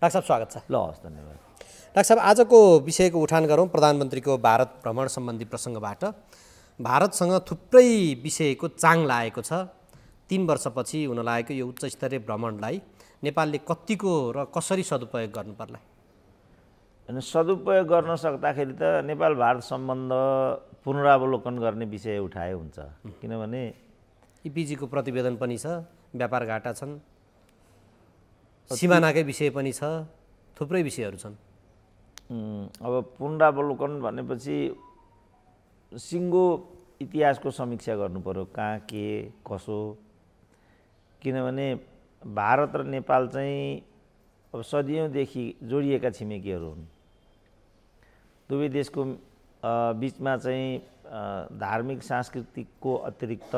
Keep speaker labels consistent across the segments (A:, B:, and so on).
A: Doctor साहब स्वागत छ।
B: ल हस्, धन्यवाद।
A: डाक्टर साहब, आजको विषयको उठान गरौँ प्रधानमन्त्रीको भारत भ्रमण सम्बन्धी प्रसङ्गबाट। भारतसँग थुप्रै विषयको चाङ लागेको छ। 3 वर्षपछि हुन लागेको यो उच्च स्तरीय भ्रमणलाई नेपालले कतिको र कसरी सदुपयोग गर्नु पर्ला?
B: अनि सदुपयोग गर्न सक्दाखेरि त नेपाल भारत सम्बन्ध पुनरावलोकन गर्ने विषय उठाए हुन्छ। किनभने
A: इपिजीको प्रतिवेदन पनि छ, व्यापार घाटा छन्, सिमानाकै विषय पनि छ, थुप्रै विषयहरू छन्।
B: अब पुनरावलोकन भनेपछि सिङ्गो इतिहासको समीक्षा गर्नु पर्यो, कहाँ के कसो। किनभने भारत र नेपाल चाहिँ अब सदियौँदेखि जोडिएका छिमेकीहरू हुन्। दुवै देशको बिचमा चाहिँ धार्मिक सांस्कृतिकको अतिरिक्त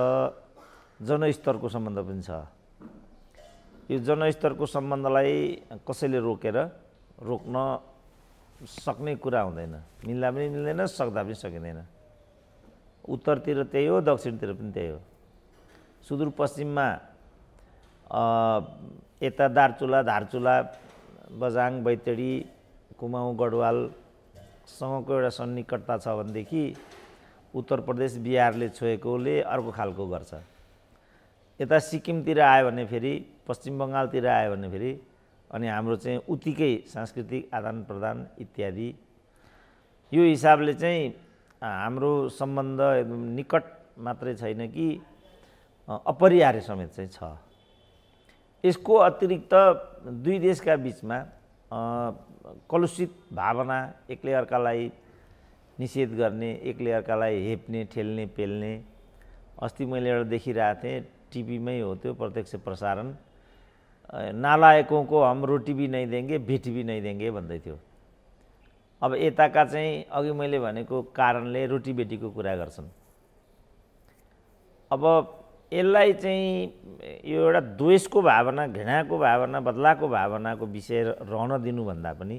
B: जनस्तरको सम्बन्ध पनि छ। यो जनस्तरको सम्बन्धलाई कसैले रोक्न सक्ने कुरा हुँदैन। मिल्दा पनि मिल्दैन, सक्दा पनि सकिँदैन। उत्तरतिर त्यही हो, दक्षिणतिर पनि त्यही हो। सुदूरपश्चिममा यता दार्चुला, धारचुला, बझाङ, बैतडी, कुमाऊँ, गढवालसँगको एउटा सन्निकटता छ भनेदेखि उत्तर प्रदेश बिहारले छोएकोले अर्को खालको गर्छ। यता सिक्किमतिर आयो भने फेरि, पश्चिम बङ्गालतिर आयो भने फेरि अनि हाम्रो चाहिँ उतिकै सांस्कृतिक आदान प्रदान इत्यादि। यो हिसाबले चाहिँ हाम्रो सम्बन्ध एकदम निकट मात्रै छैन कि अपरिहार्य समेत चाहिँ छ। यसको अतिरिक्त दुई देशका बिचमा कलुषित भावना, एकले अर्कालाई निषेध गर्ने, एकले अर्कालाई हेप्ने, ठेल्ने, पेल्ने। अस्ति मैले एउटा देखिरहेको थिएँ, टिभीमै हो त्यो प्रत्यक्ष प्रसारण, नालायकों को हम रोटी भी नहीं देंगे, भेटी भी नहीं देंगे भन्दै थियो। अब यताका चाहिँ अघि मैले भनेको कारणले रोटी बेटीको कुरा गर्छन्। अब यसलाई चाहिँ यो एउटा द्वेषको भावना, घृणाको भावना, बदलाको भावनाको विषय रहन दिनुभन्दा पनि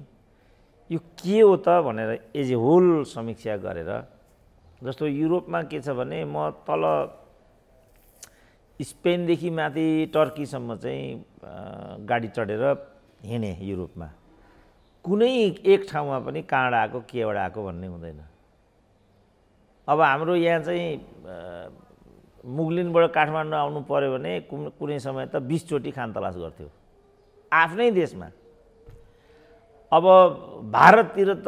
B: यो के हो त भनेर एज ए होल समीक्षा गरेर, जस्तो युरोपमा के छ भने म तल स्पेनदेखि माथि टर्कीसम्म चाहिँ गाडी चढेर हिँडेँ युरोपमा। कुनै एक ठाउँमा पनि काँडा आएको, केवडा आएको भन्ने हुँदैन। अब हाम्रो यहाँ चाहिँ मुगलिनबाट काठमाडौँ आउनु पर्यो भने कुनै समय त 20 चोटि खानतलास गर्थ्यो आफ्नै देशमा। अब भारततिर त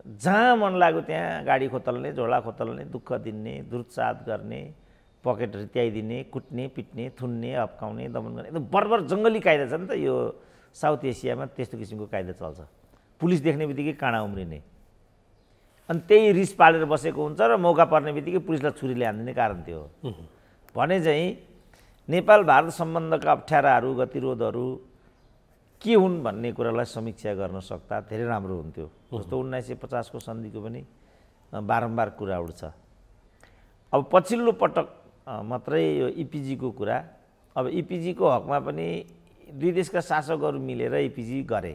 B: जहाँ मन लाग्यो त्यहाँ गाडी खोतल्ने, झोला खोतल्ने, दुःख दिने, दुर्साथ गर्ने, पकेट रित्याइदिने, कुट्ने, पिट्ने, थुन्ने, हप्काउने, दमन गर्ने, एकदम बर्बर जङ्गली कायदा छ नि त। यो साउथ एसियामा त्यस्तो किसिमको कायदा चल्छ। पुलिस देख्ने बित्तिकै काँडा उम्रिने, अनि त्यही रिस पालेर बसेको हुन्छ र मौका पर्ने बित्तिकै पुलिसलाई छुरीले हानिदिने कारण त्यो हो। भने चाहिँ नेपाल भारत सम्बन्धका अप्ठ्याराहरू, गतिरोधहरू के हुन् भन्ने कुरालाई समीक्षा गर्न सक्दा धेरै राम्रो हुन्थ्यो। जस्तो 1950 को सन्धिको पनि बारम्बार कुरा उठ्छ। अब पछिल्लो पटक मात्रै यो इपिजीको कुरा, अब इपिजीको हकमा पनि दुई देशका शासकहरू मिलेर इपिजी गरे।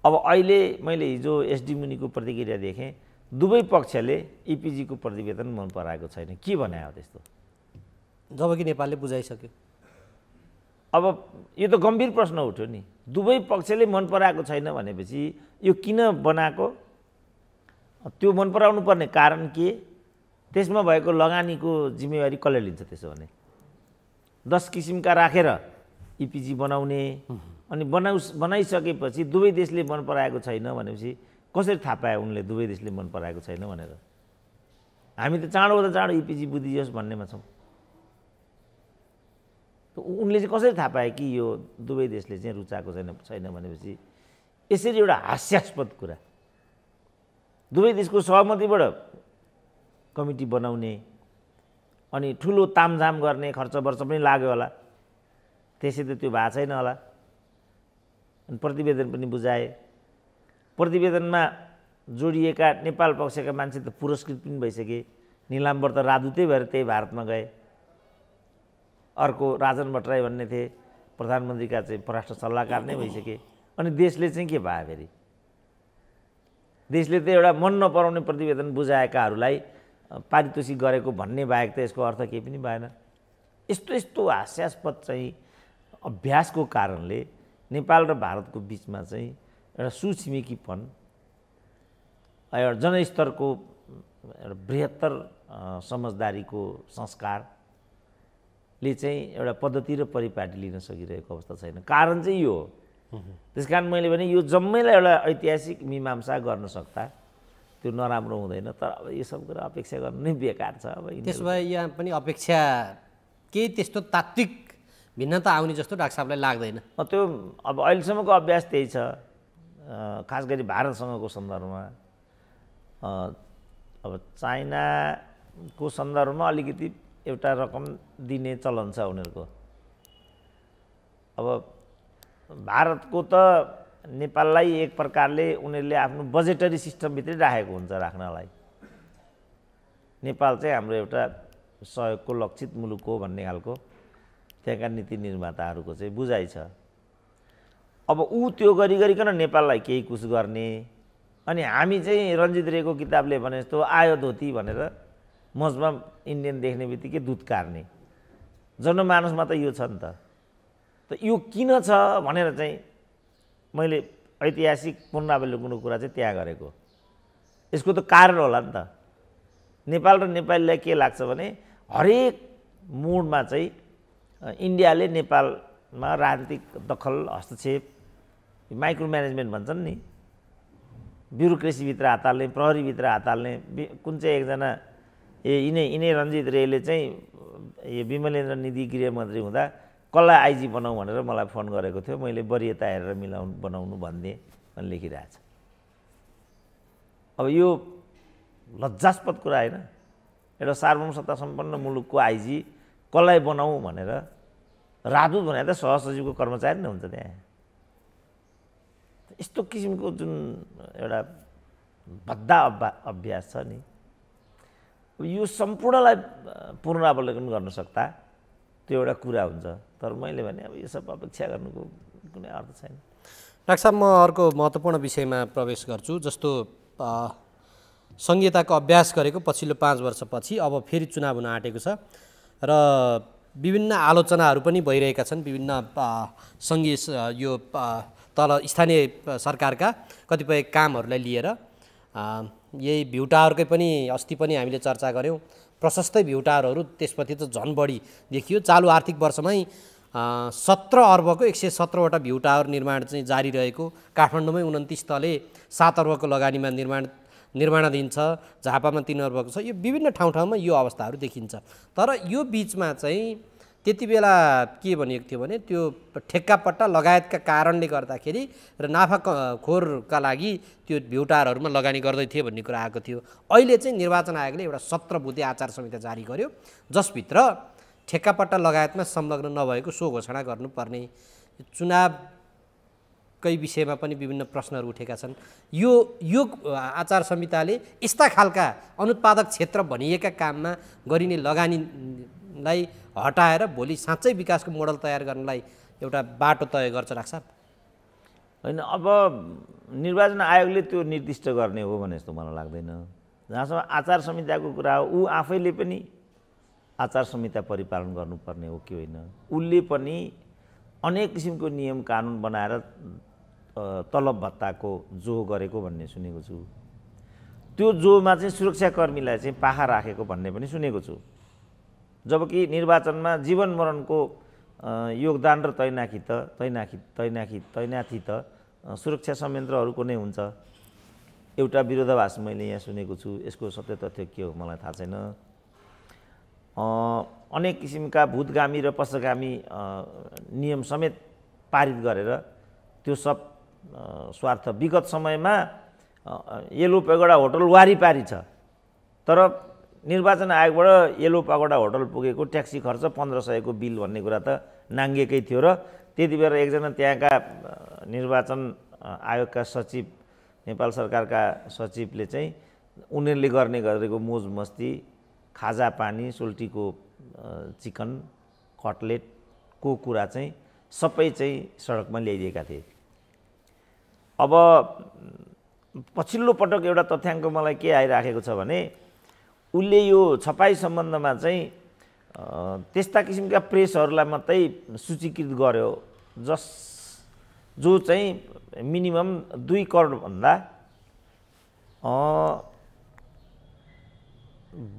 B: अब अहिले मैले हिजो एसडी मुनिको प्रतिक्रिया देखेँ, दुवै पक्षले इपिजीको प्रतिवेदन मन पराएको छैन। के भने हो त्यस्तो?
A: जबकि नेपालले बुझाइसक्यो।
B: अब यो त गम्भीर प्रश्न उठ्यो नि। दुवै पक्षले मन पराएको छैन भनेपछि यो किन बनाएको? त्यो मन पराउनु पर्ने कारण के? त्यसमा भएको लगानीको जिम्मेवारी कसले लिन्छ? त्यसो भने 10 किसिमका राखेर इपिजी बनाउने, अनि बनाइसकेपछि दुवै देशले मन पराएको छैन भनेपछि कसरी थाहा पाए उनले दुवै देशले मन पराएको छैन भनेर? हामी त चाँडोभन्दा चाँडो इपिजी बुझियोस् भन्नेमा छौँ। उनले चाहिँ कसरी थाहा पाए कि यो दुवै देशले चाहिँ रुचाएको छैन भनेपछि? यसरी एउटा हास्यास्पद कुरा, दुवै देशको सहमतिबाट कमिटी बनाउने, अनि ठुलो तामझाम गर्ने, खर्च वर्च पनि लाग्यो होला, त्यसै त त्यो भएको छैन होला। अनि प्रतिवेदन पनि बुझाए। प्रतिवेदनमा जोडिएका नेपाल पक्षका मान्छे त पुरस्कृत पनि भइसके। निलाम्बर त राजदूतै भएर त्यही भारतमा गए। अर्को राजन भट्टराई भन्ने थिए, प्रधानमन्त्रीका चाहिँ परराष्ट्र सल्लाहकार नै भइसके। अनि देशले चाहिँ के पायो फेरि? देशले त एउटा मन नपराउने प्रतिवेदन बुझाएकाहरूलाई पारितोषिक गरेको भन्ने बाहेक त यसको अर्थ केही पनि भएन। यस्तो हास्यास्पद चाहिँ अभ्यासको कारणले नेपाल र भारतको बिचमा चाहिँ एउटा सुछिमेकीपन, एउटा जनस्तरको एउटा बृहत्तर समझदारीको संस्कारले चाहिँ एउटा पद्धति र परिपाटी लिन सकिरहेको अवस्था छैन। कारण चाहिँ यो हो। त्यस कारण मैले भने यो जम्मैलाई एउटा ऐतिहासिक मीमांसा गर्न सक्दा त्यो नराम्रो हुँदैन। तर अब यो सब कुरा अपेक्षा गर्नु नै बेकार छ। अब
A: त्यसो भए यहाँ पनि अपेक्षा केही त्यस्तो तात्विक भिन्नता आउने जस्तो डाक्टर साहबलाई लाग्दैन?
B: त्यो अब अहिलेसम्मको अभ्यास त्यही छ, खास गरी भारतसँगको सन्दर्भमा। अब चाइनाको सन्दर्भमा अलिकति एउटा रकम दिने चलन छ उनीहरूको। अब भारतको त नेपाललाई एक प्रकारले उनीहरूले आफ्नो बजेटरी सिस्टमभित्रै राखेको हुन्छ राख्नलाई। नेपाल चाहिँ हाम्रो एउटा सहयोगको लक्षित मुलुक हो भन्ने खालको त्यहाँका नीति निर्माताहरूको चाहिँ बुझाइ छ। अब ऊ त्यो गरिकन नेपाललाई केही कुछ गर्ने, अनि हामी चाहिँ रञ्जित रेको किताबले भने जस्तो आयो धोती भनेर मजमा इन्डियन देख्ने बित्तिकै दुध कार्ने जनमानसमा त यो छ नि त। यो किन छ भनेर चाहिँ मैले ऐतिहासिक पुनरावलोकनको कुरा चाहिँ त्यहाँ गरेको। यसको त कारण होला नि त। नेपाल र नेपालीलाई के लाग्छ भने हरेक मोडमा चाहिँ इन्डियाले नेपालमा राजनीतिक दखल, हस्तक्षेप, माइक्रो म्यानेजमेन्ट भन्छन् नि, ब्युरोक्रेसीभित्र हात हाल्ने, प्रहरीभित्र हात हाल्ने। कुन चाहिँ एकजना यिनै रञ्जित रेले चाहिँ यो विमलेन्द्र निधि गृहमन्त्री हुँदा कसलाई आइजी बनाऊ भनेर मलाई फोन गरेको थियो। मैले वरियता हेरेर बनाउनु भनिदिएँ भने लेखिरहेछ। अब यो लज्जास्पद कुरा होइन? एउटा सार्वभौम सत्ता सम्पन्न मुलुकको आइजी कसलाई बनाऊ भनेर, राजदूत भने त सहसचिवको कर्मचारी नै हुन्छ त्यहाँ। यस्तो किसिमको जुन एउटा भद्दा अभ्यास छ नि, यो सम्पूर्णलाई पुनरावलोकन गर्न सक्दा त्यो एउटा कुरा हुन्छ। तर मैले भने अब यो सब अपेक्षा गर्नुको कुनै अर्थ छैन।
A: डाक्टर साहब, म अर्को महत्त्वपूर्ण विषयमा प्रवेश गर्छु। जस्तो सङ्घीयताको अभ्यास गरेको पछिल्लो 5 वर्षपछि अब फेरि चुनाव हुन आँटेको छ र विभिन्न आलोचनाहरू पनि भइरहेका छन्। विभिन्न सङ्घीय यो तल स्थानीय सरकारका कतिपय कामहरूलाई लिएर यही भ्यू टावरकै पनि अस्ति पनि हामीले चर्चा गऱ्यौँ। प्रशस्तै भ्यू टावरहरू त्यसपछि त झन् बढी देखियो। चालु आर्थिक वर्षमै 17 अर्बको 117वटा भ्यू टावर निर्माण चाहिँ जारी रहेको, काठमाडौँमै 29 तले 7 अर्बको लगानीमा निर्माणाधीन छ, झापामा 3 अर्बको छ। यो विभिन्न ठाउँमा यो अवस्थाहरू देखिन्छ। तर यो बिचमा चाहिँ त्यति बेला के भनिएको थियो भने त्यो ठेक्कापट्टा लगायतका कारणले गर्दाखेरि र नाफाखोरका लागि त्यो भ्यू टावरहरूमा लगानी गर्दै थिए भन्ने कुरा आएको थियो। अहिले चाहिँ निर्वाचन आयोगले एउटा 17 बुँदे आचार संहिता जारी गर्यो, जसभित्र ठेक्कापट्टा लगायतमा संलग्न नभएको सो घोषणा गर्नुपर्ने। चुनावकै विषयमा पनि विभिन्न प्रश्नहरू उठेका छन्। यो आचार संहिताले यस्ता खालका अनुत्पादक क्षेत्र भनिएका काममा गरिने लगानीलाई हटाएर भोलि साँच्चै विकासको मोडल तयार गर्नलाई एउटा बाटो तय गर्छ डाक्टर साहब?
B: होइन, अब निर्वाचन आयोगले त्यो निर्दिष्ट गर्ने हो भने जस्तो मलाई लाग्दैन। जहाँसम्म आचार संहिताको कुरा हो, ऊ आफैले पनि आचार संहिता परिपालन गर्नुपर्ने हो कि होइन? उसले पनि अनेक किसिमको नियम कानुन बनाएर तलब भत्ताको जोह गरेको भन्ने सुनेको छु। त्यो जोहमा चाहिँ सुरक्षाकर्मीलाई चाहिँ पाखा राखेको भन्ने पनि सुनेको छु। जबकि निर्वाचनमा जीवन मरणको योगदान र तैनाथी त सुरक्षा संयन्त्रहरूको नै हुन्छ। एउटा विरोधाभास मैले यहाँ सुनेको छु। यसको सत्य तथ्य के हो मलाई थाहा छैन। अनेक किसिमका भूतगामी र पशगामी नियम समेत पारित गरेर त्यो सब स्वार्थ विगत समयमा येलो पगोडा होटल वारिपारी छ, तर निर्वाचन आयोगबाट येलो पगोडा होटल पुगेको ट्याक्सी खर्च 1500 को बिल भन्ने कुरा त नाङ्गेकै थियो। र त्यति बेला एकजना त्यहाँका निर्वाचन आयोगका सचिव, नेपाल सरकारका सचिवले चाहिँ उनीहरूले गर्ने गरेको मोज मस्ती, खाजा पानी, सोल्टीको चिकन कटलेटको कुरा चाहिँ सबै चाहिँ सडकमा ल्याइदिएका थिए। अब पछिल्लो पटक एउटा तथ्याङ्क मलाई के आइराखेको छ भने उसले यो छपाई सम्बन्धमा चाहिँ त्यस्ता किसिमका प्रेसहरूलाई मात्रै सूचीकृत गर्यो जो चाहिँ मिनिमम 2 करोडभन्दा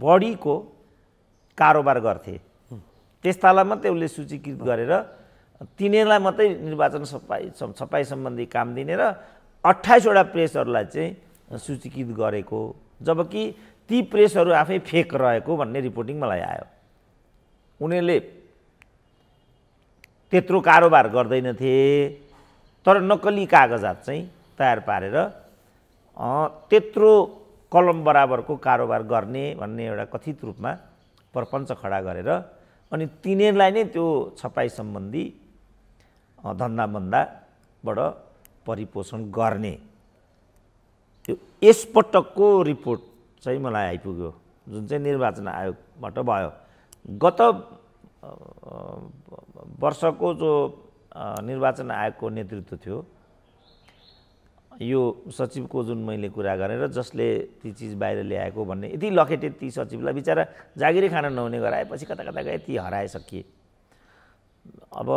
B: बढीको कारोबार गर्थे त्यस्तालाई मात्रै उसले सूचीकृत गरेर तिनीहरूलाई मात्रै निर्वाचन छपाई सम्बन्धी काम दिने र 28 वटा प्रेसहरूलाई चाहिँ सूचीकृत गरेको, जबकि ती प्रेसहरू आफै फेक रहेको भन्ने रिपोर्टिङ मलाई आयो। उनीहरूले त्यत्रो कारोबार गर्दैनथे, तर नक्कली कागजात चाहिँ तयार पारेर त्यत्रो कलम बराबरको कारोबार गर्ने भन्ने एउटा कथित रूपमा प्रपञ्च खडा गरेर अनि तिनीहरूलाई नै त्यो छपाई सम्बन्धी धन्दाबन्दाबाट परिपोषण गर्ने यसपटकको रिपोर्ट चाहिँ मलाई आइपुग्यो, जुन चाहिँ निर्वाचन आयोगबाट भयो। गत वर्षको जो निर्वाचन आयोगको नेतृत्व थियो, यो सचिवको जुन मैले कुरा गरेर जसले ती चिज बाहिर ल्याएको भन्ने यति लखेटे ती सचिवलाई बिचरा जागिरै खान नहुने गराएपछि कता कता गए, ती हराइसकिए। अब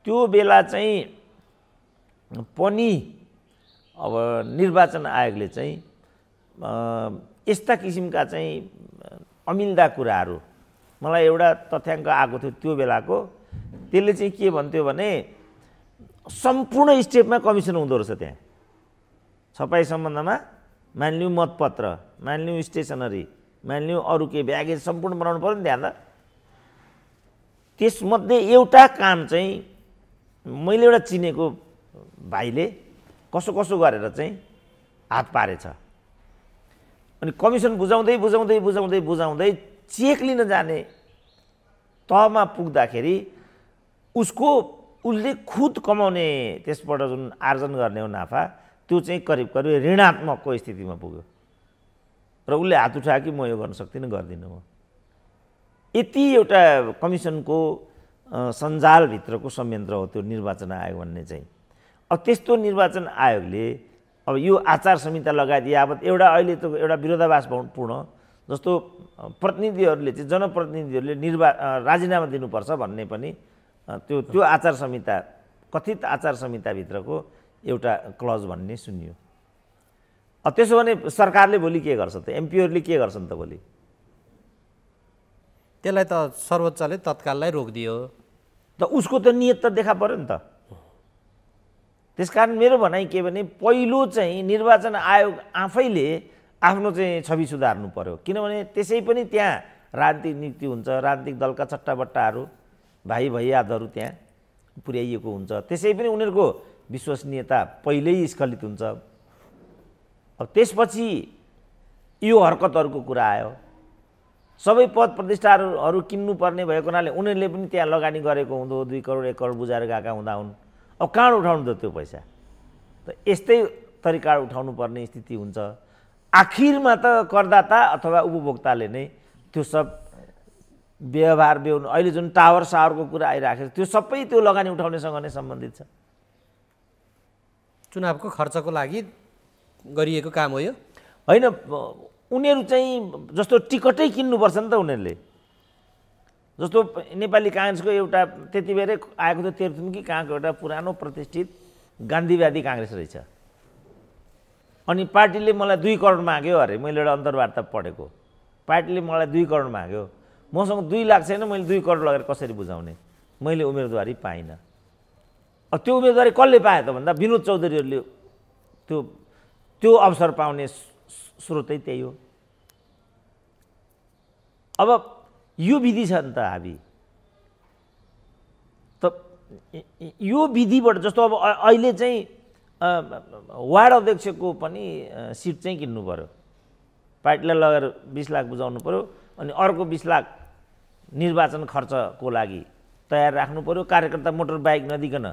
B: त्यो बेला चाहिँ पनि अब निर्वाचन आयोगले चाहिँ यस्ता किसिमका चाहिँ अमिल्दा कुराहरू, मलाई एउटा तथ्याङ्क आएको थियो त्यो बेलाको, त्यसले चाहिँ के भन्थ्यो भने सम्पूर्ण स्टेपमा कमिसन हुँदो रहेछ त्यहाँ छपाई सम्बन्धमा। मानिलिउँ मतपत्र, मानिलिउँ स्टेसनरी, मानिलिउँ अरू के ब्यागेज सम्पूर्ण बनाउनु पर्यो नि त्यहाँ त। त्यसमध्ये एउटा काम चाहिँ मैले एउटा चिनेको भाइले कसो कसो गरेर चाहिँ हात पारेछ। अनि कमिसन बुझाउँदै बुझाउँदै बुझाउँदै बुझाउँदै चेक लिन जाने तहमा पुग्दाखेरि उसले खुद कमाउने त्यसबाट जुन आर्जन गर्ने हो नाफा, त्यो चाहिँ करिब करिब ऋणात्मकको स्थितिमा पुग्यो र उसले हात उठायो कि म यो गर्न सक्दिनँ, गर्दिनँ म। यति एउटा कमिसनको सञ्जालभित्रको संयन्त्र हो त्यो निर्वाचन आयोग भन्ने चाहिँ। अब त्यस्तो निर्वाचन आयोगले अब यो आचार संहिता लगायत यावत एउटा अहिले त एउटा विरोधाभासपूर्ण जस्तो प्रतिनिधिहरूले चाहिँ जनप्रतिनिधिहरूले राजीनामा दिनुपर्छ भन्ने पनि त्यो आचार संहिता, कथित आचार संहिताभित्रको एउटा क्लज भन्ने सुनियो। अब त्यसो भने सरकारले भोलि के गर्छ त, एमपीहरूले के गर्छन् त भोलि?
A: त्यसलाई त सर्वोच्चले तत्काललाई रोकिदियो
B: त, उसको त नियत त देखा पर्यो नि त। त्यसकारण मेरो भनाइ के भने पहिलो चाहिँ निर्वाचन आयोग आफैले आफ्नो चाहिँ छवि सुधार्नु पर्यो, किनभने त्यसै पनि त्यहाँ राजनीतिक नियुक्ति हुन्छ, राजनीतिक दलका चट्टाबट्टाहरू भाइ भैयादहरू त्यहाँ पुर्याइएको हुन्छ, त्यसै पनि उनीहरूको विश्वसनीयता पहिल्यै स्खलित हुन्छ। अब त्यसपछि यो हरकतहरूको कुरा आयो, सबै पद प्रतिष्ठाहरू किन्नुपर्ने भएको हुनाले उनीहरूले पनि त्यहाँ लगानी गरेको हुँदो 2 करोड 1 करोड बुझाएर गएका हुँदा हुन्। अब कहाँ उठाउनु त त्यो पैसा? त यस्तै तरिका उठाउनु पर्ने स्थिति हुन्छ। आखिरमा त करदाता अथवा उपभोक्ताले नै त्यो सब व्यवहार अहिले जुन टावर सावरको कुरा आइराखेको छ, त्यो सबै त्यो लगानी उठाउनेसँग नै सम्बन्धित छ।
A: चुनावको खर्चको लागि गरिएको काम हो यो
B: होइन। उनीहरू चाहिँ जस्तो टिकटै किन्नुपर्छ नि त उनीहरूले। जस्तो नेपाली काङ्ग्रेसको एउटा त्यति बेरै आएको थियो तेह्रथुम कि कहाँको एउटा पुरानो प्रतिष्ठित गान्धीवादी काङ्ग्रेस रहेछ, अनि पार्टीले मलाई 2 करोड माग्यो अरे। मैले एउटा अन्तर्वार्ता पढेको, पार्टीले मलाई 2 करोड माग्यो, मसँग 2 लाख छैन, मैले 2 करोड लगेर कसरी बुझाउने? मैले उम्मेदवारी पाइनँ। अब त्यो उम्मेदवारी कसले पायो त भन्दा विनोद चौधरीहरूले त्यो अवसर पाउने स्रोतै त्यही हो। अब यो विधि छ नि त हाबी, त यो विधिबाट जस्तो अब अहिले चाहिँ वार्ड अध्यक्षको पनि सिट चाहिँ किन्नु पर्यो, पार्टीलाई लगेर 20 लाख बुझाउनु पर्यो, अनि अर्को 20 लाख निर्वाचन खर्चको लागि तयार राख्नु पर्यो। कार्यकर्ता मोटर बाइक नदिकन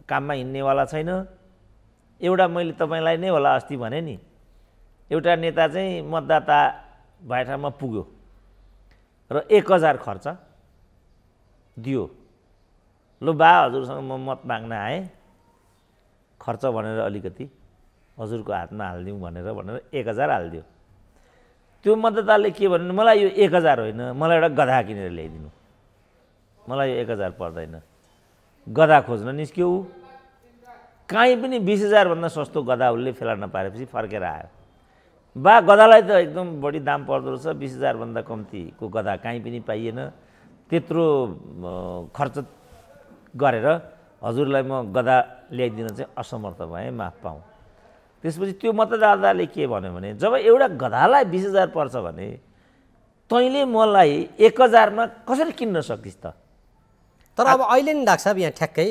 B: काममा हिँड्नेवाला छैन। एउटा मैले तपाईँलाई नै होला अस्ति भने नि, एउटा नेता चाहिँ मतदाता भए ठाउँमा पुग्यो र 1000 खर्च दियो। लु बा हजुरसँग म मत माग्न आएँ, खर्च भनेर अलिकति हजुरको हातमा हालिदिउँ भनेर 1000 हालिदियो। त्यो मतदाताले के भन्नु, मलाई यो 1000 होइन, मलाई एउटा गधा किनेर ल्याइदिनु, मलाई यो 1000 पर्दैन। गधा खोज्न निस्क्यो, कहीँ पनि 20,000 भन्दा सस्तो गधा उसले फेला नपारेपछि फर्केर आयो। बा गधालाई त एकदम बढी दाम पर्दो रहेछ, 20,000 भन्दा कम्तीको गधा कहीँ पनि पाइएन। त्यत्रो खर्च गरेर हजुरलाई म गधा ल्याइदिन चाहिँ असमर्थ भएँ, माफ पाऊँ। त्यसपछि त्यो मतदाताले के भन्यो भने जब एउटा गधालाई 20,000 पर्छ भने तैँले मलाई 1,000 मा कसरी किन्न सकिस् त?
A: तर अब अहिले नि डाक्टर साहब यहाँ ठ्याक्कै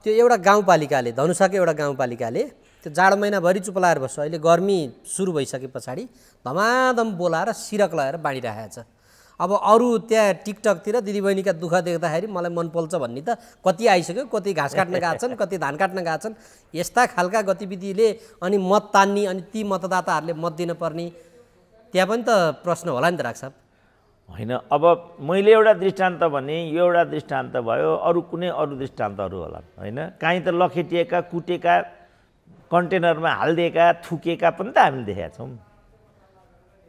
A: त्यो एउटा गाउँपालिकाले, धनुषाको एउटा गाउँपालिकाले त्यो जाडो महिनाभरि चुप लाएर बस्छ, अहिले गर्मी सुरु भइसके पछाडि धमाधम बोलाएर सिरक लगाएर बाँडिराखेको छ। अब अरू त्यहाँ टिकटकतिर दिदीबहिनीका दुःख देख्दाखेरि मलाई मन पोल्छ भन्ने त कति आइसक्यो, कति घाँस काट्न गएको छन्, कति धान काट्न गएको छन्। यस्ता खालका गतिविधिले अनि मत तान्ने, अनि ती मतदाताहरूले मत दिन पर्ने, त्यहाँ पनि त प्रश्न होला नि त डाक्टर साहब।
B: होइन, अब मैले एउटा दृष्टान्त भने यो एउटा दृष्टान्त भयो, अरू कुनै अरू दृष्टान्तहरू होला होइन। काहीँ त लखेटिएका, कुटेका, कन्टेनरमा हालिदिएका, थुकेका पनि त हामीले देखेका छौँ।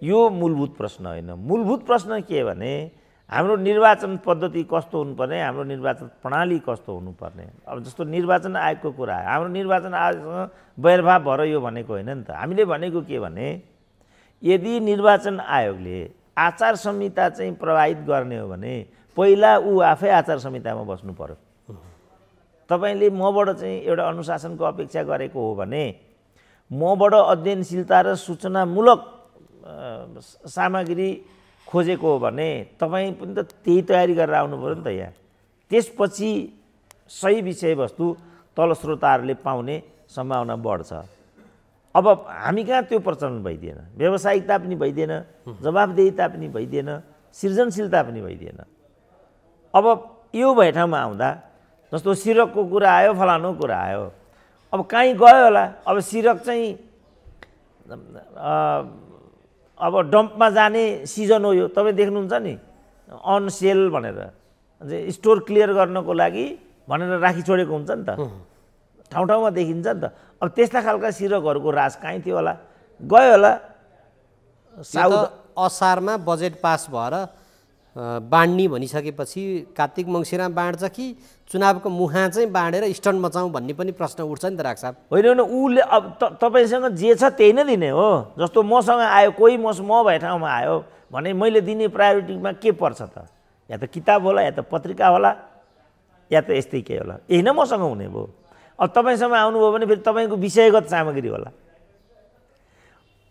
B: यो मूलभूत प्रश्न होइन। मूलभूत प्रश्न के भने हाम्रो निर्वाचन पद्धति कस्तो हुनुपर्ने, हाम्रो निर्वाचन प्रणाली कस्तो हुनुपर्ने। अब जस्तो निर्वाचन आयोगको कुरा, हाम्रो निर्वाचन आयोगसँग वैरभाव भएर यो भनेको होइन नि त। हामीले भनेको के भने यदि निर्वाचन आयोगले आचार संहिता चाहिँ प्रभावित गर्ने हो भने पहिला ऊ आफै आचार संहितामा बस्नु पर्यो। तपाईँले मबाट चाहिँ एउटा अनुशासनको अपेक्षा गरेको हो भने मबाट अध्ययनशीलता र सूचनामूलक सामग्री खोजेको हो भने तपाईँ पनि त त्यही तयारी गरेर आउनु पऱ्यो नि त यहाँ। त्यसपछि सही विषयवस्तु तल श्रोताहरूले पाउने सम्भावना बढ्छ। अब हामी कहाँ त्यो प्रचलन भइदिएन, व्यावसायिकता पनि भइदिएन, जवाबदेहिता पनि भइदिएन, सृजनशीलता पनि भइदिएन। अब यो भए ठाउँमा आउँदा जस्तो सिरकको कुरा आयो, फलानु कुरा आयो, अब कहीँ गयो होला। अब सिरक चाहिँ अब डम्पमा जाने सिजन हो यो, तपाईँ देख्नुहुन्छ नि अन सेल भनेर स्टोर क्लियर गर्नको लागि भनेर राखी छोडेको हुन्छ नि त, ठाउँ ठाउँमा देखिन्छ नि त। अब त्यस्ता खालका सिरकहरूको रास कहीँ थियो होला, गयो होला।
A: साउथ असारमा बजेट पास भएर बाँड्ने भनिसकेपछि कार्तिक मङ्सिरमा बाँड्छ कि चुनावको मुहा चाहिँ बाँडेर स्टन्ट मचाउँ भन्ने पनि प्रश्न उठ्छ नि त डाक्टर साहब।
B: होइन होइन, उसले अब तपाईँसँग जे छ त्यही नै दिने हो। जस्तो मसँग आयो कोही, म भए ठाउँमा आयो भने मैले दिने प्रायोरिटीमा के पर्छ त? या त किताब होला, या त पत्रिका होला, या त यस्तै के होला, यही नै मसँग हुने भयो। अब तपाईँसँग आउनुभयो भने फेरि तपाईँको विषयगत सामग्री होला।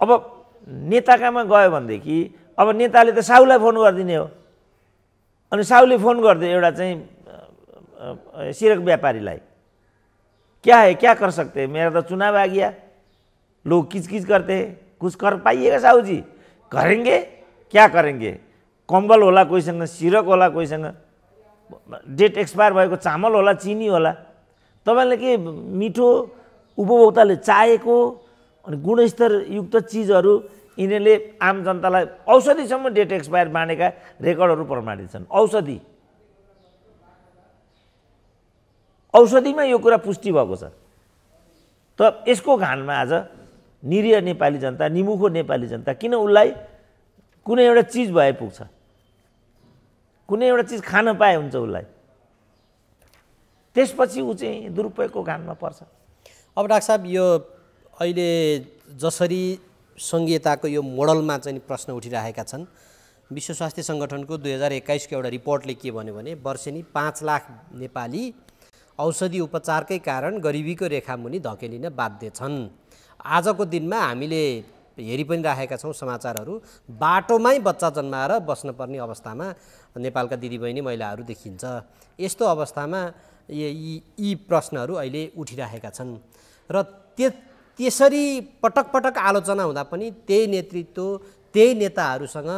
B: अब नेताकामा गयो भनेदेखि अब नेताले त साहुलाई फोन गरिदिने हो, अनि साहुले फोन गरिदियो एउटा चाहिँ सिरक व्यापारीलाई, क्या है, क्या कर सकते हैं, मेरा तो चुनाव आ गया, लोग किचकिच करते हैं, कुछ कर पाइएगा साहू जी? करेंगे, क्या करेंगे? कम्बल होला कोहीसँग, सिरक होला कोहीसँग, डेट एक्सपायर भएको चामल होला, चिनी होला। तपाईँले के मिठो उपभोक्ताले चाहेको अनि गुणस्तरयुक्त चिजहरू यिनीहरूले आम जनतालाई औषधिसम्म डेट एक्सपायर बाँडेका रेकर्डहरू प्रमाणित छन्। औषधिमा यो कुरा पुष्टि भएको छ। त यसको घानमा आज निरीह नेपाली जनता, निमुखो नेपाली जनता किन उसलाई कुनै एउटा चिज भए पुग्छ, कुनै एउटा चिज खान पाए हुन्छ उसलाई, त्यसपछि ऊ चाहिँ दुरुपयोगको घानमा पर्छ।
A: अब डाक्टर साहब, यो अहिले जसरी सङ्घीयताको यो मोडलमा चाहिँ प्रश्न उठिरहेका छन्, विश्व स्वास्थ्य सङ्गठनको 2021को एउटा रिपोर्टले के भन्यो भने वर्षेनी 5 लाख नेपाली औषधि उपचारकै कारण गरिबीको रेखामुनि धकेलिन बाध्य छन्। आजको दिनमा हामीले हेरि पनि राखेका छौँ समाचारहरू, बाटोमै बच्चा जन्माएर बस्नुपर्ने अवस्थामा नेपालका दिदीबहिनी महिलाहरू देखिन्छ। यस्तो अवस्थामा यी प्रश्नहरू अहिले उठिरहेका छन् र त्यसरी पटक पटक आलोचना हुँदा पनि त्यही नेतृत्व, त्यही नेताहरूसँग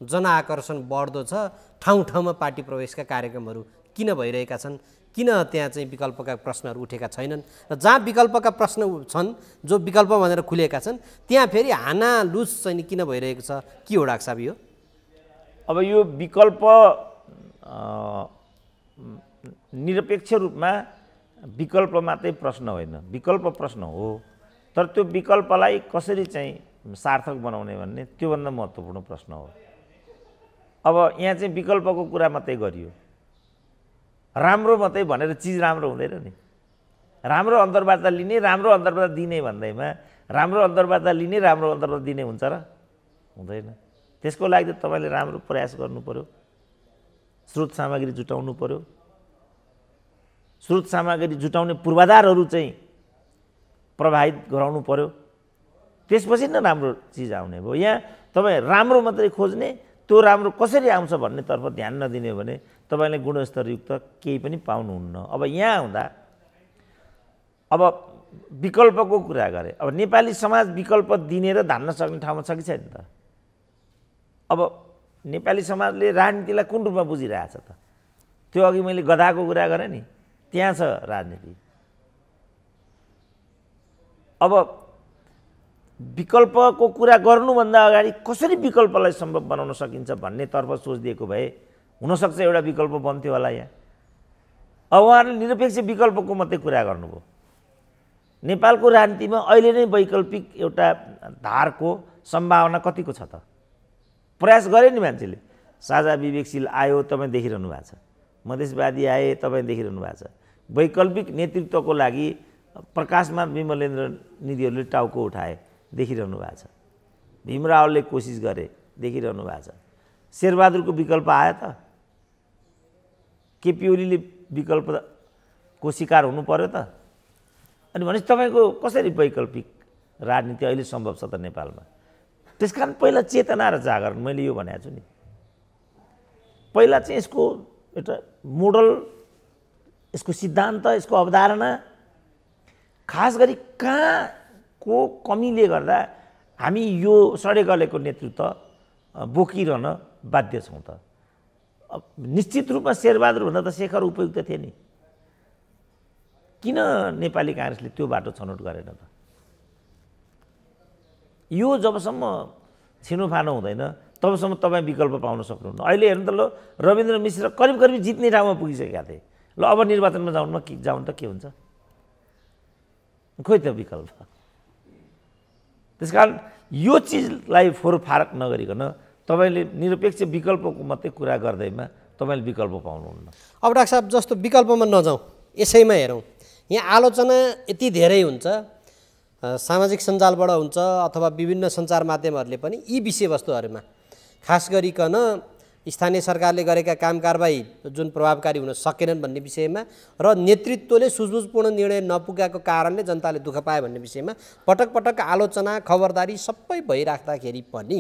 A: जनआकर्षण बढ्दो छ। ठाउँ ठाउँमा पार्टी प्रवेशका कार्यक्रमहरू किन भइरहेका छन्, किन त्यहाँ चाहिँ विकल्पका प्रश्नहरू उठेका छैनन्, र जहाँ विकल्पका प्रश्न छन्, जो विकल्प भनेर खुलेका छन्, त्यहाँ फेरि हानालुस चाहिँ किन भइरहेको छ, के हो डाक्टर साहब यो?
B: अब यो विकल्प निरपेक्ष रूपमा विकल्प मात्रै प्रश्न होइन, विकल्प प्रश्न हो, तर त्यो विकल्पलाई कसरी चाहिँ सार्थक बनाउने भन्ने त्योभन्दा महत्त्वपूर्ण प्रश्न हो। अब यहाँ चाहिँ विकल्पको कुरा मात्रै गरियो, राम्रो मात्रै भनेर चिज राम्रो हुँदैन नि। राम्रो अन्तर्वार्ता लिने, राम्रो अन्तर्वार्ता दिने भन्दैमा राम्रो अन्तर्वार्ता लिने, राम्रो अन्तर्वार्ता दिने हुन्छ र? हुँदैन। त्यसको लागि त तपाईँले राम्रो प्रयास गर्नु पर्यो, स्रोत सामग्री जुटाउनु पर्यो, स्रोत सामग्री जुटाउने पूर्वाधारहरू चाहिँ प्रभावित गराउनु पर्यो, त्यसपछि न राम्रो चिज आउने भयो। यहाँ तपाईँ राम्रो मात्रै खोज्ने, त्यो राम्रो कसरी आउँछ भन्नेतर्फ ध्यान नदिने हो भने तपाईँले गुणस्तरयुक्त केही पनि पाउनुहुन्न। अब यहाँ हुँदा अब विकल्पको कुरा गरे, अब नेपाली समाज विकल्प दिने र धान्न सक्ने ठाउँमा छ कि छैन त? अब नेपाली समाजले राजनीतिलाई कुन रूपमा बुझिरहेछ त? त्यो अघि मैले गधाको कुरा गरेँ नि, त्यहाँ छ राजनीति। अब विकल्पको कुरा गर्नुभन्दा अगाडि कसरी विकल्पलाई सम्भव बनाउन सकिन्छ भन्नेतर्फ सोच दिएको भए हुनसक्छ एउटा विकल्प बन्थ्यो होला यहाँ। अब उहाँहरूले निरपेक्ष विकल्पको मात्रै कुरा गर्नुभयो। नेपालको राजनीतिमा अहिले नै वैकल्पिक एउटा धारको सम्भावना कतिको छ त? प्रयास गरे नि मान्छेले। साझा विवेकशील आयो, तपाईँ देखिरहनु भएको छ। मधेसवादी आए, तपाईँ देखिरहनु भएको छ। वैकल्पिक नेतृत्वको लागि प्रकाशमान विमलेन्द्र निधिहरूले टाउको उठाए, देखिरहनु भएको छ। भीम रावलले कोसिस गरे, देखिरहनु भएको छ। शेरबहादुरको विकल्प आयो त? केपी ओलीले विकल्पको शिकार हुनु पर्यो त? अनि भनेपछि तपाईँको कसरी वैकल्पिक राजनीति अहिले सम्भव छ त नेपालमा? त्यसकारण पहिला चेतना र जागरण, मैले यो भनेको छु नि, पहिला चाहिँ यसको एउटा मोडल, यसको सिद्धान्त, यसको अवधारणा, खास गरी कहाँको कमीले गर्दा हामी यो सडे गलेको नेतृत्व बोकिरहन बाध्य छौँ त? निश्चित रूपमा शेरबहादुरभन्दा त शेखर उपयुक्त थिए नि। किन नेपाली काङ्ग्रेसले त्यो बाटो छनौट गरेन त? यो जबसम्म छिनोफानो हुँदैन तबसम्म तपाईँ विकल्प पाउन सक्नुहुन्न। अहिले हेर्नु त, लो रविन्द्र मिश्र करिब करिब जित्ने ठाउँमा पुगिसकेका थिए। ल अब निर्वाचनमा जाउँ त के हुन्छ? खोइ त विकल्प। त्यसकारण यो चिजलाई फोरफारक नगरिकन तपाईँले निरपेक्ष विकल्पको मात्रै कुरा गर्दैमा तपाईँले विकल्प पाउनुहुन्न।
A: अब डाक्टर साहब, जस्तो विकल्पमा नजाउँ, यसैमा हेरौँ। यहाँ आलोचना यति धेरै हुन्छ, सामाजिक सञ्जालबाट हुन्छ अथवा विभिन्न सञ्चार माध्यमहरूले पनि यी विषयवस्तुहरूमा, खास गरिकन स्थानीय सरकारले गरेका काम कारबाही जुन प्रभावकारी हुन सकेनन् भन्ने विषयमा र नेतृत्वले सुझबुझपूर्ण निर्णय नपुगेको कारणले जनताले दुःख पाए भन्ने विषयमा पटक पटक आलोचना, खबरदारी सबै भइराख्दाखेरि पनि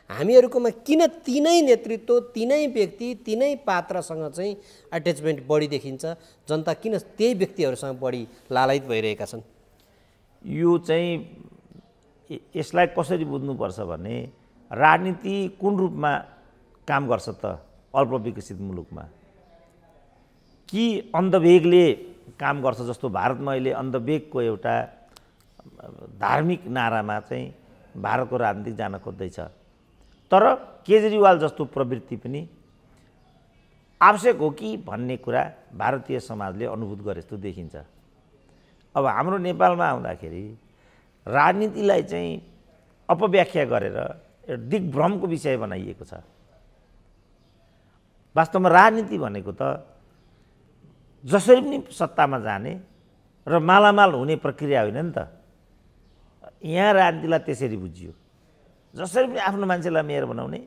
A: हामीहरूकोमा किन तिनै नेतृत्व, तिनै व्यक्ति, तिनै पात्रसँग चाहिँ एट्याचमेन्ट बढी देखिन्छ? जनता किन त्यही व्यक्तिहरूसँग बढी लालायित भइरहेका छन्?
B: यो चाहिँ यसलाई कसरी बुझ्नुपर्छ भने, राजनीति कुन रूपमा काम गर्छ त अल्पविकसित मुलुकमा? कि अन्धवेगले काम गर्छ जस्तो भारतमा अहिले अन्धवेगको एउटा धार्मिक नारामा चाहिँ भारतको राजनीति जान खोज्दैछ। तर केजरीवाल जस्तो प्रवृत्ति पनि आवश्यक हो कि भन्ने कुरा भारतीय समाजले अनुभूत गरे जस्तो देखिन्छ। अब हाम्रो नेपालमा आउँदाखेरि राजनीतिलाई चाहिँ अपव्याख्या गरेर एउटा दिग्भ्रमको विषय बनाइएको छ। वास्तवमा राजनीति भनेको त जसरी पनि सत्तामा जाने र मालामाल हुने प्रक्रिया होइन नि त। यहाँ राजनीतिलाई त्यसरी बुझियो, जसरी पनि आफ्नो मान्छेलाई मेयर बनाउने,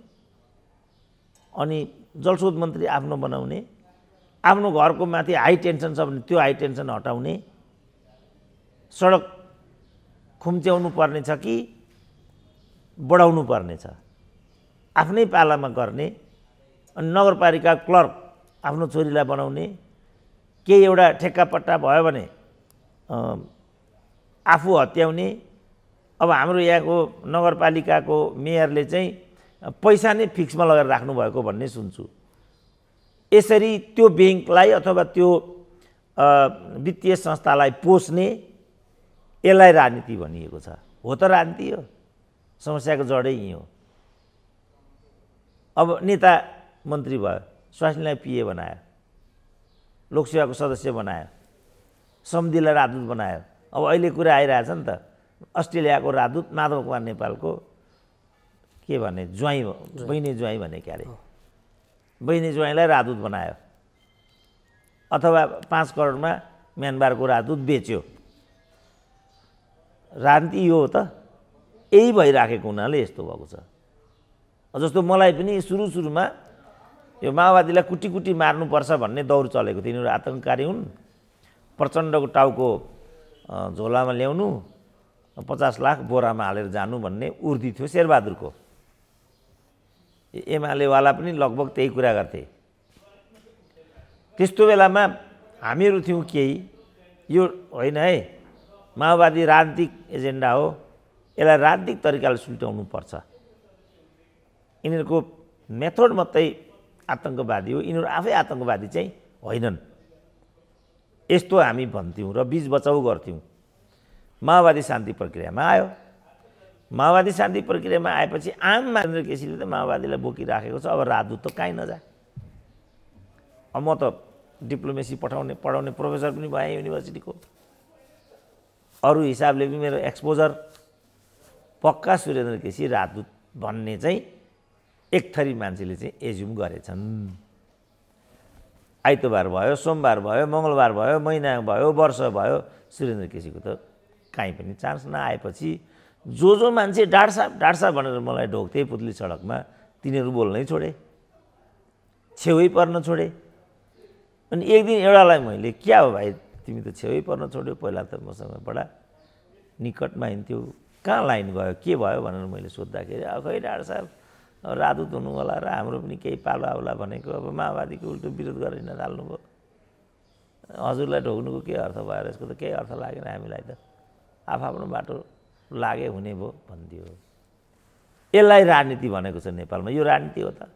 B: अनि जलस्रोत मन्त्री आफ्नो बनाउने, आफ्नो घरको माथि हाई टेन्सन छ भने त्यो हाई टेन्सन हटाउने, सडक खुम्च्याउनु पर्ने छ कि बढाउनु पर्ने छ आफ्नै पालामा गर्ने, अनि नगरपालिका क्लर्क आफ्नो छोरीलाई बनाउने, केही एउटा ठेक्कापट्टा भयो भने आफू हत्याउने। अब हाम्रो यहाँको नगरपालिकाको मेयरले चाहिँ पैसा नै फिक्समा लगेर राख्नुभएको भन्ने सुन्छु। यसरी त्यो ब्याङ्कलाई अथवा त्यो वित्तीय संस्थालाई पोस्ने, यसलाई राजनीति भनिएको छ। हो त राजनीति हो, समस्याको जडै यही हो। अब नेता मन्त्री भयो, स्वास्नीलाई पिए बनायो, लोकसेवाको सदस्य बनायो, समधिलाई राजदूत बनायो। अब अहिले कुरा आइरहेछ नि त, अस्ट्रेलियाको राजदूत माधव कुमार नेपालको के भने ज्वाइँ, बहिनी ज्वाइँ भने क्या अरे, बहिनी ज्वाइँलाई राजदूत बनायो। अथवा 5 करोडमा म्यानमारको राजदूत बेच्यो। राजनीति यो हो त, यही भइराखेको हुनाले यस्तो भएको छ। जस्तो मलाई पनि सुरुमा यो माओवादीलाई कुटी कुटी मार्नुपर्छ भन्ने दौर चलेको थियो। यिनीहरू आतङ्ककारी हुन्, प्रचण्डको टाउको झोलामा ल्याउनु, 50 लाख बोरामा हालेर जानु भन्ने उर्दी थियो शेरबहादुरको। एमालेवाला पनि लगभग त्यही कुरा गर्थे। त्यस्तो बेलामा हामीहरू थियौँ केही, यो होइन है, माओवादी राजनीतिक एजेन्डा हो, यसलाई राजनीतिक तरिकाले सुल्टाउनु पर्छ। यिनीहरूको मेथड मात्रै आतङ्कवादी हो, यिनीहरू आफै आतङ्कवादी चाहिँ होइनन्, यस्तो हामी भन्थ्यौँ र बीच बचाउ गर्थ्यौँ। माओवादी शान्ति प्रक्रियामा आयो। माओवादी शान्ति प्रक्रियामा आएपछि आम नरेन्द्र केसीले त माओवादीलाई बोकिराखेको छ। अब राजदूत त कहीँ नजा। अब म त डिप्लोमेसी पढाउने प्रोफेसर पनि भएँ युनिभर्सिटीको। अरू हिसाबले पनि मेरो एक्सपोजर, पक्का सुरेन्द्र केसी राजदूत भन्ने चाहिँ एक थरी मान्छेले चाहिँ एज्युम गरेछन्। आइतबार भयो, सोमबार भयो, मङ्गलबार भयो, महिना भयो, वर्ष भयो, सुरेन्द्र केसीको त काहीँ पनि चान्स नआएपछि जो मान्छे डाँड साहब भनेर मलाई ढोक्थे पुतली सडकमा, तिनीहरू बोल्नै छोडे, छेउै पर्न छोडे। अनि एक दिन एउटालाई मैले, क्या हो भाइ तिमी त छेउै पर्न छोड्यो, पहिला त मसँग बडा निकटमा हिँड्थ्यौ, कहाँ लाइन गयो, के भयो भनेर मैले सोद्धाखेरि खै डाँड साहब राजदूत हुनु होला र हाम्रो पनि केही पालो आउला भनेको, अब माओवादीको उल्टो विरोध गरेर थाल्नुभयो, हजुरलाई ढोक्नुको के अर्थ भयो, यसको त केही अर्थ लागेन हामीलाई, त आफ्नो बाटो लागे हुने भयो भन्थ्यो। यसलाई राजनीति भनेको छ नेपालमा। यो राजनीति हो त?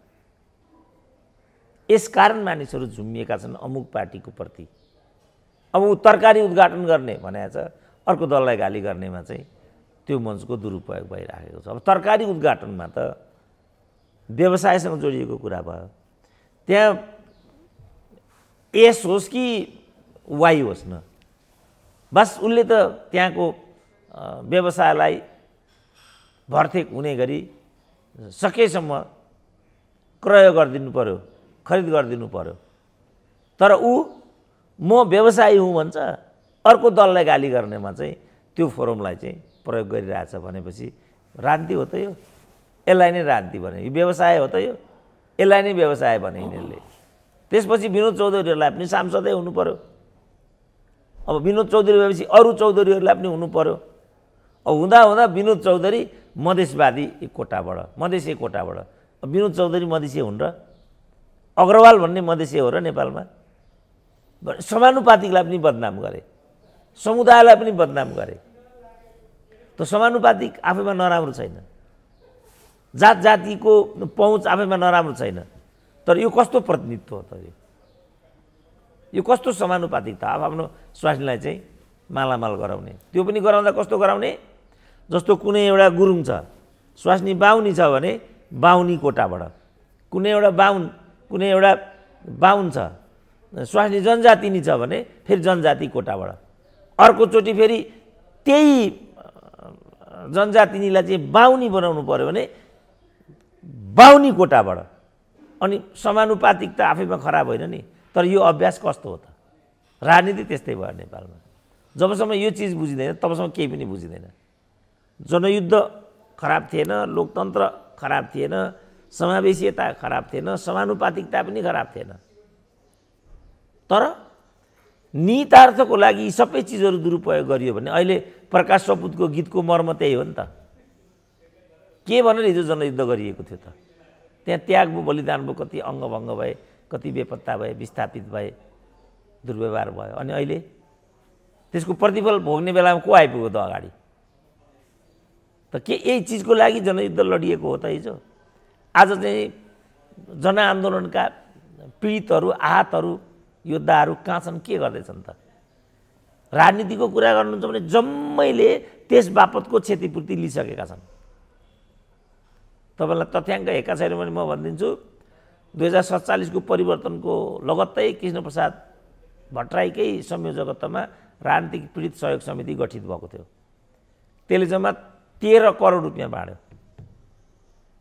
B: यसकारण मानिसहरू झुम्मिएका छन् अमुक पार्टीको प्रति। अब ऊ तरकारी उद्घाटन गर्ने भनेको छ, अर्को दललाई गाली गर्नेमा चाहिँ त्यो मञ्चको दुरुपयोग भइराखेको छ। अब तरकारी उद्घाटनमा त व्यवसायसँग जोडिएको कुरा भयो। त्यहाँ एस होस् कि वाइ होस् न, बस उसले त त्यहाँको व्यवसायलाई भरथेक हुने गरी सकेसम्म क्रय गरिदिनु पर्यो, खरिद गरिदिनु पर्यो। तर ऊ म व्यवसायी हुँ भन्छ, अर्को दललाई गाली गर्नेमा चाहिँ त्यो फोरमलाई चाहिँ प्रयोग गरिरहेछ भनेपछि राजनीति हो त यो? यसलाई नै राजनीति भने, यो व्यवसाय हो त यो? यसलाई नै व्यवसाय भने यिनीहरूले। त्यसपछि विनोद चौधरीहरूलाई पनि सांसदै हुनु पर्यो। अब विनोद चौधरी भएपछि अरू चौधरीहरूलाई पनि हुनु पर्यो। अब हुँदा विनोद चौधरी मधेसवादी कोटाबाट, मधेसी कोटाबाट। अब विनोद चौधरी मधेसी हुन् र? अग्रवाल भन्ने मधेसी हो र नेपालमा? समानुपातिकलाई पनि बदनाम गरे, समुदायलाई पनि बदनाम गरे। त समानुपातिक आफैमा नराम्रो छैन, जात जातिको पहुँच आफैमा नराम्रो छैन, तर यो कस्तो प्रतिनिधित्व हो त? यो कस्तो समानुपातिकता? आफ्नो स्वास्नीलाई चाहिँ मालामाल गराउने। त्यो पनि गराउँदा कस्तो गराउने? जस्तो कुनै एउटा गुरुङ छ, स्वास्नी बाहुनी छ भने बाहुनी कोटाबाट, कुनै एउटा बाहुन छ, स्वास्नी जनजातिनी छ भने फेरि जनजाति कोटाबाट, अर्कोचोटि फेरि त्यही जनजातिनीलाई चाहिँ बाहुनी बनाउनु पर्यो भने बाहुनी कोटाबाट। अनि समानुपातिकता आफैमा खराब होइन नि? तर यो अभ्यास कस्तो हो त? राजनीति त्यस्तै भयो नेपालमा। जबसम्म यो चिज बुझिँदैन तबसम्म केही पनि बुझिँदैन। जनयुद्ध खराब थिएन, लोकतन्त्र खराब थिएन, समावेशीयता खराब थिएन, समानुपातिकता पनि खराब थिएन। तर निहितार्थको लागि यी सबै चिजहरू दुरुपयोग गरियो भने अहिले प्रकाश सपुतको गीतको मर्म त्यही हो नि त। के भनेर हिजो जनयुद्ध गरिएको थियो त? त्यहाँ त्याग भयो, बलिदान भयो, कति अङ्गभङ्ग भए, कति बेपत्ता भए, विस्थापित भए, दुर्व्यवहार भयो। अनि अहिले त्यसको प्रतिफल भोग्ने बेलामा को आइपुग्यो त अगाडि? त के यही चिजको लागि जनयुद्ध लडिएको हो त हिजो? आज चाहिँ जनआन्दोलनका पीडितहरू, आहतहरू, योद्धाहरू कहाँ छन्, के गर्दैछन् त? राजनीतिको कुरा गर्नुहुन्छ भने जम्मैले त्यस बापतको क्षतिपूर्ति लिइसकेका छन्। तपाईँलाई तथ्याङ्क हेरेका छैन भने म भनिदिन्छु, 2047 को परिवर्तनको लगत्तै कृष्णप्रसाद भट्टराईकै संयोजकत्वमा राजनीतिक पीडित सहयोग समिति गठित भएको थियो। त्यसले जम्मा 13 करोड रुपियाँ बाँड्यो।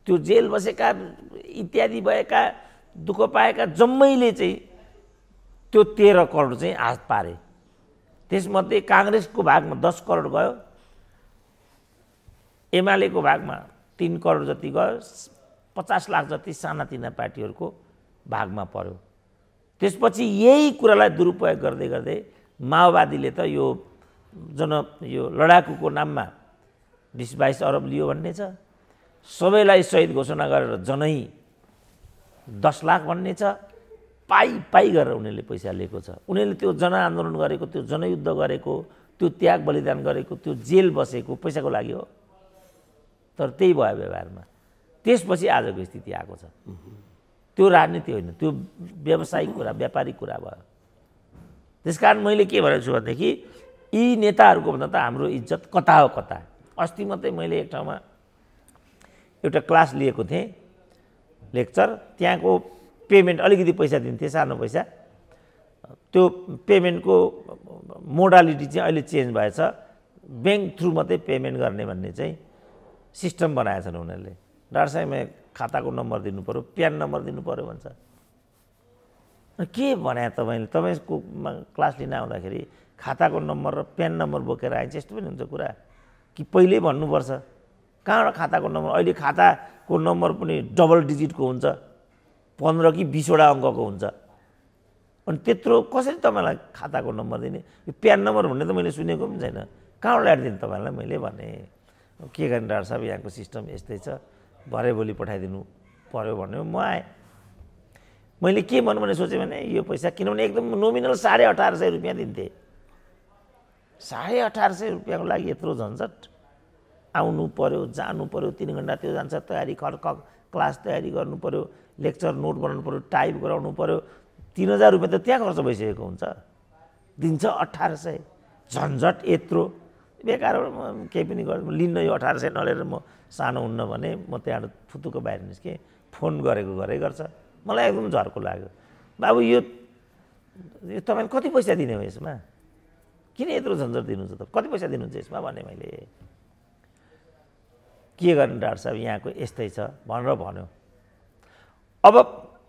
B: त्यो जेल बसेका इत्यादि भएका दुःख पाएका जम्मैले चाहिँ त्यो 13 करोड चाहिँ हात पारे। त्यसमध्ये काङ्ग्रेसको भागमा 10 करोड गयो, एमालेको भागमा 3 करोड जति गयो, 50 लाख जति सानातिना पार्टीहरूको भागमा पर्यो। त्यसपछि यही कुरालाई दुरुपयोग गर्दै गर्दै माओवादीले त यो लडाकुको नाममा 20-22 अरब लियो भन्ने छ, सबैलाई शहीद घोषणा गरेर जनै 10 लाख भन्ने छ, पाई गरेर उनीहरूले पैसा लिएको छ। उनीहरूले त्यो जनआन्दोलन गरेको, त्यो जनयुद्ध गरेको, त्यो त्याग बलिदान गरेको, त्यो जेल बसेको पैसाको लागि हो। तर त्यही भयो व्यवहारमा। त्यसपछि आजको स्थिति आएको छ। त्यो राजनीति होइन, त्यो व्यावसायिक कुरा, व्यापारिक कुरा भयो। त्यसकारण मैले के भनेको छु भनेदेखि यी नेताहरूको भन्दा त हाम्रो इज्जत कता हो कता। अस्ति मात्रै मैले एक ठाउँमा एउटा क्लास लिएको थिएँ, लेक्चर। त्यहाँको पेमेन्ट अलिकति पैसा दिन्थे, सानो पैसा। त्यो पेमेन्टको मोडालिटी चाहिँ अहिले चेन्ज भएछ, ब्याङ्क थ्रु मात्रै पेमेन्ट गर्ने भन्ने चाहिँ सिस्टम बनाएछन् उनीहरूले। डाक्टर साहब मैं खाताको नम्बर दिनु पऱ्यो, प्यान नम्बर दिनु पऱ्यो भन्छ। के भने तपाईँको क्लास लिन आउँदाखेरि खाताको नम्बर र प्यान नम्बर बोकेर आइन्छ, यस्तो पनि हुन्छ कुरा कि पहिल्यै भन्नुपर्छ? कहाँबाट खाताको नम्बर? अहिले खाताको नम्बर पनि डबल डिजिटको हुन्छ, 15 कि 20वटा अङ्कको हुन्छ। अनि त्यत्रो कसरी तपाईँलाई खाताको नम्बर दिने? यो प्यान नम्बर भन्ने त मैले सुनेको पनि छैन, कहाँबाट ल्याएर दिने तपाईँलाई? मैले भने के गर्ने डाक्टर साहब, यहाँको सिस्टम यस्तै छ, भरे भोलि पठाइदिनु पर्यो भन्यो। म आएँ। मैले के भन्नु भने सोचेँ भने यो पैसा, किनभने एकदम नोमिनल 1850 रुपियाँ दिन्थे। 1850 रुपियाँको लागि यत्रो झन्झट, आउनु पर्यो, जानु पर्यो, 3 घन्टा त्यो जान्छ, तयारी क्लास तयारी गर्नु पर्यो, लेक्चर नोट बनाउनु पर्यो, टाइप गराउनु पर्यो। 3000 रुपियाँ त त्यहाँ खर्च भइसकेको हुन्छ, दिन्छ 1800। झन्झट यत्रो बेकार, केही पनि लिन्न। यो 1800 नलिएर म सानो हुन्न भने म त्यहाँबाट फुतुको बाहिर निस्केँ। फोन गरेकै गर्छ। मलाई एकदम झर्को लाग्यो। बाबु यो तपाईँले कति पैसा दिने हो यसमा? किन यत्रो झन्झट दिनुहुन्छ त? कति पैसा दिनुहुन्छ यसमा भने मैले के गर्ने डाक्टर साहब, यहाँको यस्तै छ भनेर भन्यो। अब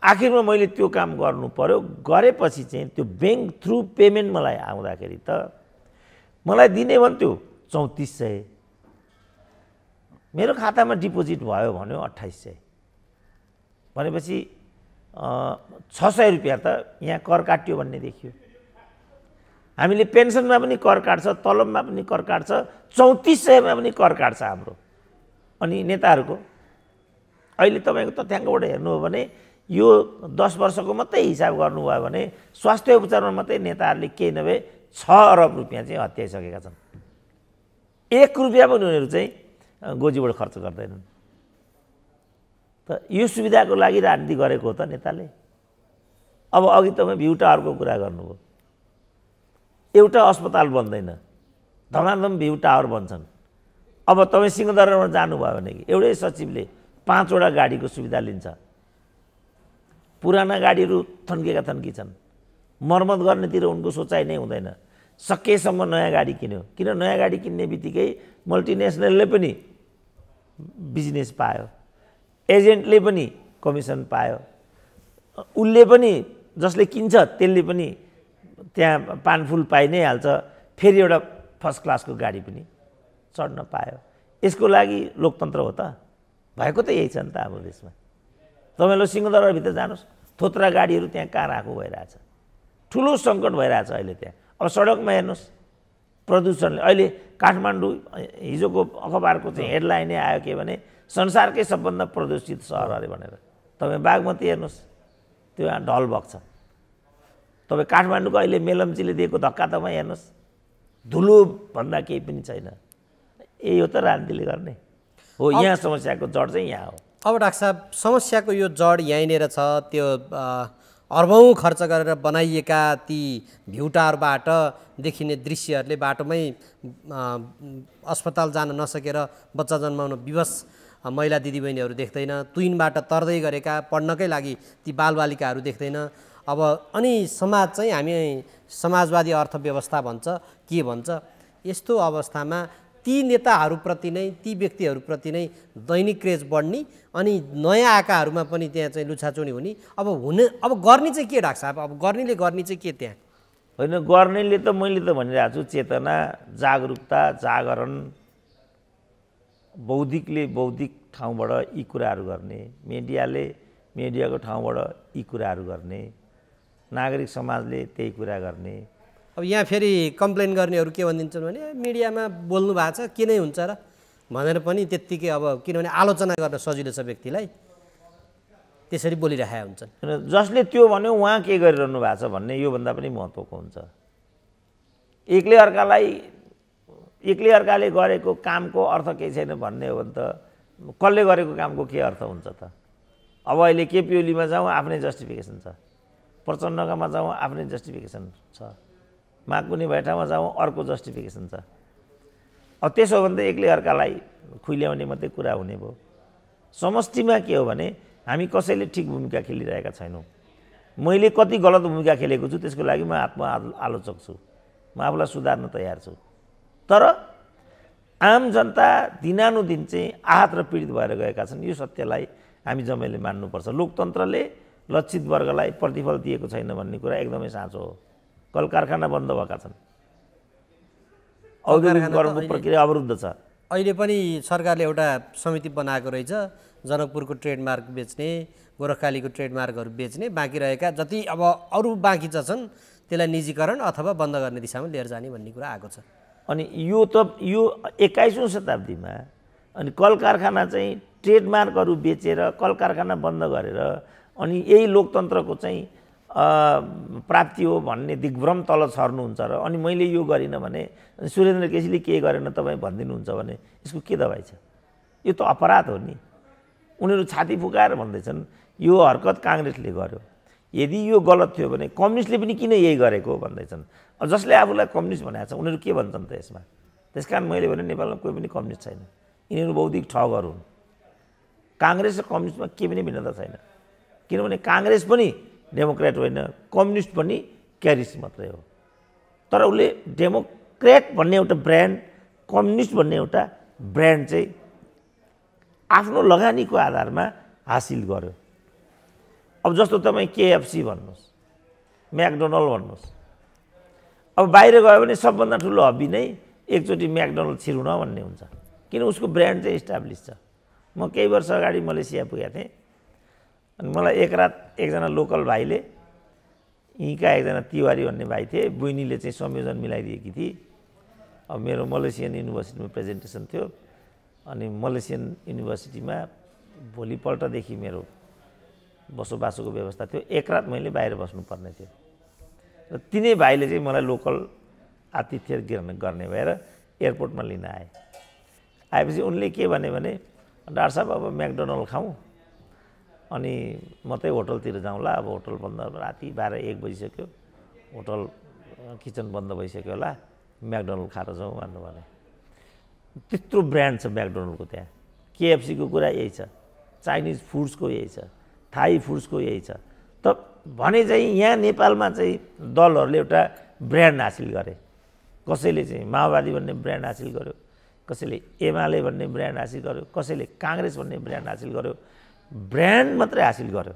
B: आखिरमा मैले त्यो काम गर्नु पर्यो। गरेपछि चाहिँ त्यो ब्याङ्क थ्रु पेमेन्ट मलाई आउँदाखेरि त मलाई दिने भन्थ्यो 3400, मेरो खातामा डिपोजिट भयो भन्यो 2800। भनेपछि 600 रुपियाँ त यहाँ कर काट्यो भन्ने देखियो। हामीले पेन्सनमा पनि कर काट्छ, तलबमा पनि कर काट्छ, 3400मा पनि कर काट्छ हाम्रो। अनि नेताहरूको अहिले तपाईँको तथ्याङ्कबाट हेर्नु हो भने यो 10 वर्षको मात्रै हिसाब गर्नुभयो भने स्वास्थ्य उपचारमा मात्रै नेताहरूले केही नभए 6 अरब रुपियाँ चाहिँ हत्याइसकेका छन्। 1 रुपियाँ पनि उनीहरू चाहिँ गोजीबाट खर्च गर्दैनन्। त यो सुविधाको लागि राजनीति गरेको हो त नेताले। अब अघि तपाईँ भ्यू टावरको कुरा गर्नुभयो। एउटा अस्पताल बन्दैन, धमाधम भ्यू टावर बन्छन्। अब तपाईँ सिंहदरबारमा जानुभयो भने एउटै सचिवले 5वटा गाडीको सुविधा लिन्छ। पुराना गाडीहरू थन्की छन्, मर्मत गर्नेतिर उनको सोचाइ नै हुँदैन। सकेसम्म नयाँ गाडी किन्यो। किन नयाँ गाडी किन्ने बित्तिकै मल्टिनेसनलले पनि बिजनेस पायो, एजेन्टले पनि कमिसन पायो, उसले पनि जसले किन्छ त्यसले पनि त्यहाँ पानफुल पाइ नै हाल्छ। फेरि एउटा फर्स्ट क्लासको गाडी पनि चढ्न पायो। यसको लागि लोकतन्त्र हो त? भएको त यही छ नि त हाम्रो देशमा। तपाईँले सिंहदरबारभित्र जानुहोस्, थोत्रा गाडीहरू त्यहाँ कहाँ राख्नु भइरहेछ। ठुलो सङ्कट भइरहेछ अहिले त्यहाँ। अब सडकमा हेर्नुहोस्, प्रदूषणले अहिले काठमाडौँ हिजोको अखबारको चाहिँ हेडलाइनै आयो के भने संसारकै सबभन्दा प्रदूषित सहर अरे भनेर। तपाईँ बागमती हेर्नुहोस्, त्यो यहाँ ढल बग्छ। तपाईँ काठमाडौँको अहिले मेलम्चीले दिएको धक्का तपाईँ हेर्नुहोस्, धुलो भन्दा केही पनि छैन। यही हो त राजनीतिले गर्ने हो। यहाँ समस्याको जड चाहिँ यहाँ हो।
A: अब डाक्टर साहब, समस्याको यो जड यहीँनिर छ। त्यो अर्बौँ खर्च गरेर बनाइएका ती भ्यू टावरबाट देखिने दृश्यहरूले बाटोमै अस्पताल जान नसकेर बच्चा जन्माउन विवश महिला दिदीबहिनीहरू देख्दैन। तुइनबाट तर्दै गरेका पढ्नकै लागि ती बालबालिकाहरू देख्दैन। अब अनि समाज चाहिँ हामी समाजवादी अर्थव्यवस्था भन्छ, के भन्छ? यस्तो अवस्थामा ती नेताहरूप्रति नै, ती व्यक्तिहरूप्रति नै दैनिक क्रेज बढ्ने अनि नयाँ आएकाहरूमा पनि त्यहाँ चाहिँ लुछाचुनी हुने। अब गर्ने चाहिँ के डाक्टर साहब? अब गर्ने चाहिँ के त्यहाँ?
B: होइन गर्नेले त मैले त भनिरहेको छु चेतना जागरुकता जागरण बौद्धिकले बौद्धिक ठाउँबाट यी कुराहरू गर्ने मिडियाले मिडियाको ठाउँबाट यी कुराहरू गर्ने नागरिक समाजले त्यही कुरा गर्ने
A: अब यहाँ फेरि कम्प्लेन गर्नेहरू के भनिदिन्छन् भने मिडियामा बोल्नु भएको छ के नै हुन्छ र भनेर पनि त्यत्तिकै अब किनभने आलोचना गर्न सजिलो छ व्यक्तिलाई त्यसरी बोलिरहेका हुन्छन्
B: जसले त्यो भन्यो उहाँ के गरिरहनु भएको छ भन्ने योभन्दा पनि महत्त्वको हुन्छ एकले अर्काले गरेको कामको अर्थ केही छैन भन्ने हो भने त कसले गरेको कामको के अर्थ हुन्छ त अब अहिले केपी ओलीमा जाउँ आफ्नै जस्टिफिकेसन छ प्रचण्डकामा जाउँ आफ्नै जस्टिफिकेसन छ माकुनी भैठामा जाउँ अर्को जस्टिफिकेसन छ अब त्यसो हो भने त एकले अर्कालाई खुइल्याउने मात्रै कुरा हुने भयो समष्टिमा के हो भने हामी कसैले ठिक भूमिका खेलिरहेका छैनौँ मैले कति गलत भूमिका खेलेको छु त्यसको लागि म आत्मआलोचक छु म आफूलाई सुधार्न तयार छु तर आम जनता दिनानुदिन चाहिँ आहत र पीडित भएर गएका छन् यो सत्यलाई हामी जम्मैले मान्नुपर्छ लोकतन्त्रले लक्षित वर्गलाई प्रतिफल दिएको छैन भन्ने कुरा एकदमै साँचो हो कल कारखाना बन्द भएका छन् औद्योगिकीकरणको प्रक्रिया अवरुद्ध छ
A: अहिले पनि सरकारले एउटा समिति बनाएको रहेछ जनकपुरको ट्रेडमार्क बेच्ने गोरखकालीको ट्रेडमार्कहरू बेच्ने बाँकी रहेका जति अब अरू बाँकी छन् त्यसलाई निजीकरण अथवा बन्द गर्ने दिशामा लिएर जाने भन्ने कुरा आएको छ
B: अनि यो 21औं शताब्दीमा अनि कल कारखाना चाहिँ ट्रेडमार्कहरू बेचेर कल कारखाना बन्द गरेर अनि यही लोकतन्त्रको चाहिँ प्राप्ति हो भन्ने दिग्भ्रम तल छर्नुहुन्छ र अनि मैले यो गरिनँ भने सुरेन्द्र केसीले के गरेन तपाईँ भनिदिनुहुन्छ भने यसको के दबाई छ यो त अपराध हो नि उनीहरू छाती फुकाएर भन्दैछन् यो हरकत काङ्ग्रेसले गर्यो यदि यो गलत थियो भने कम्युनिस्टले पनि किन यही गरेको भन्दैछन् जसले आफूलाई कम्युनिस्ट भनेको छ उनीहरू के भन्छन् त यसमा त्यसकारण मैले भने नेपालमा कोही पनि कम्युनिस्ट छैन यिनीहरू बौद्धिक ठगहरू हुन् काङ्ग्रेस र कम्युनिस्टमा के पनि भिन्नता छैन किनभने काङ्ग्रेस पनि डेमोक्रेट होइन कम्युनिस्ट पनि क्यारिस्ट मात्रै हो तर उसले डेमोक्रेट भन्ने एउटा ब्रान्ड कम्युनिस्ट भन्ने एउटा ब्रान्ड चाहिँ आफ्नो लगानीको आधारमा हासिल गर्यो अब जस्तो तपाईँ केएफसी भन्नुहोस् म्याकडोनल्ड भन्नुहोस् अब बाहिर गयो भने सबभन्दा ठुलो हबी नै एकचोटि म्याकडोनल्ड छिर्न भन्ने हुन्छ किन उसको ब्रान्ड चाहिँ इस्टाब्लिस छ म केही वर्ष अगाडि मलेसिया पुगेको थिएँ अनि मलाई एक रात एकजना लोकल भाइले यहीँका एकजना तिवारी भन्ने भाइ थिए बुइनीले चाहिँ संयोजन मिलाइदिएकी थिए अब मेरो मलेसियन युनिभर्सिटीमा प्रेजेन्टेसन थियो अनि मलेसियन युनिभर्सिटीमा भोलिपल्टदेखि मेरो बसोबासोको व्यवस्था थियो एक रात मैले बाहिर बस्नुपर्ने थियो र तिनै भाइले चाहिँ मलाई लोकल आतिथ्य गर्ने भएर एयरपोर्टमा लिन आएपछि उनले के भने डाक्टर साहब अब म्याकडोनल्ड खाउँ अनि म चाहिँ होटलतिर जाउँला अब होटल बन्द राति 12-1 बजिसक्यो होटल किचन बन्द भइसक्यो होला म्याकडोनल्ड खाएर जाउँ भन्नु भने त्यत्रो ब्रान्ड छ म्याकडोनल्डको त्यहाँ केएफसीको कुरा यही छ चाइनिज फुड्सको यही छ थाई फुड्सको यही छ त भने चाहिँ यहाँ नेपालमा चाहिँ दलहरूले एउटा ब्रान्ड हासिल गरे कसैले चाहिँ माओवादी भन्ने ब्रान्ड हासिल गर्यो कसैले एमाले भन्ने ब्रान्ड हासिल गर्यो कसैले काङ्ग्रेस भन्ने ब्रान्ड हासिल गर्यो ब्रान्ड मात्रै हासिल गर्यो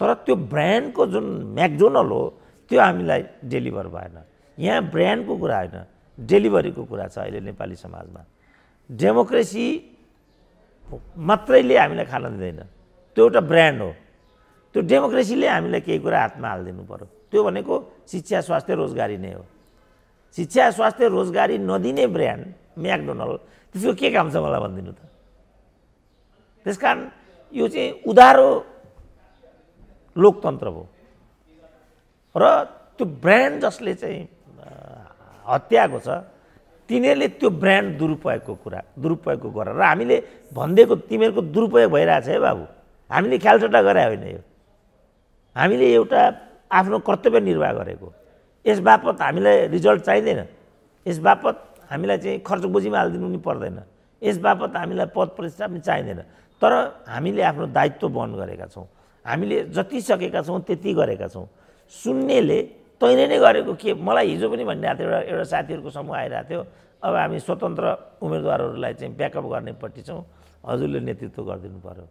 B: तर त्यो ब्रान्डको जुन म्याकडोनल्ड हो त्यो हामीलाई डेलिभर भएन यहाँ ब्रान्डको कुरा होइन डेलिभरीको कुरा छ अहिले नेपाली समाजमा डेमोक्रेसी मात्रैले हामीलाई खान दिँदैन त्यो एउटा ब्रान्ड हो त्यो डेमोक्रेसीले हामीलाई केही कुरा हातमा हालिदिनु पर्यो त्यो भनेको शिक्षा स्वास्थ्य रोजगारी नै हो शिक्षा स्वास्थ्य रोजगारी नदिने ब्रान्ड म्याकडोनल्ड त्यसको के काम छ मलाई भनिदिनु त त्यसकारण यो चाहिँ उधारो लोकतन्त्र हो र त्यो ब्रान्ड जसले चाहिँ हत्याएको छ तिनीहरूले त्यो ब्रान्ड दुरुपयोगको गरेर र हामीले भनिदिएको तिमीहरूको दुरुपयोग भइरहेछ है बाबु हामीले ख्यालठट्टा गरे होइन यो हामीले एउटा आफ्नो कर्तव्य निर्वाह गरेको यस बापत हामीलाई रिजल्ट चाहिँदैन यस बापत हामीलाई चाहिँ खर्च बोझीमा हालिदिनु नि पर्दैन यस बापत हामीलाई पद प्रतिष्ठा पनि चाहिँदैन तर हामीले आफ्नो दायित्व वहन गरेका छौँ हामीले जति सकेका छौँ त्यति गरेका छौँ सुन्नेले तैँले नै गरेको के मलाई हिजो पनि भनिरहेको थियो एउटा साथीहरूको समूह आइरहेको थियो अब हामी स्वतन्त्र उम्मेदवारहरूलाई चाहिँ ब्याकअप गर्नेपट्टि छौँ हजुरले नेतृत्व गरिदिनु पर्यो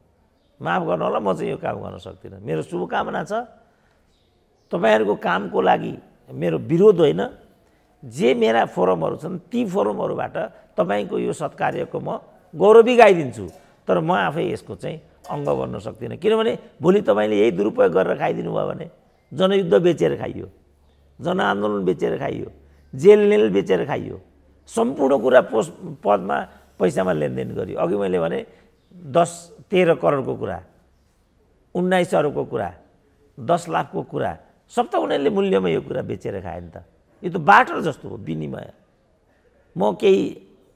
B: माफ गर्नु होला म चाहिँ यो काम गर्न सक्दिनँ मेरो शुभकामना छ तपाईँहरूको कामको लागि मेरो विरोध होइन, जे मेरा फोरमहरू छन् ती फोरमहरूबाट तपाईँको यो सत्कार्यको म गौरवी गाइदिन्छु, तर म आफै यसको चाहिँ अङ्ग बन्न सक्दिनँ। किनभने भोलि तपाईँले यही दुरुपयोग गरेर खाइदिनु भयो भने जनयुद्ध बेचेर खाइयो, जनआन्दोलन बेचेर खाइयो, जेलनेल बेचेर खाइयो, सम्पूर्ण कुरा पदमा पैसामा लेनदेन गरियो। अघि मैले भने 10-13 करोडको कुरा, 19 अरबको कुरा, 10 लाखको कुरा, सब त उनीहरूले मूल्यमा यो कुरा बेचेर खायो नि त। यो त बाटर जस्तो हो, विनिमय। म केही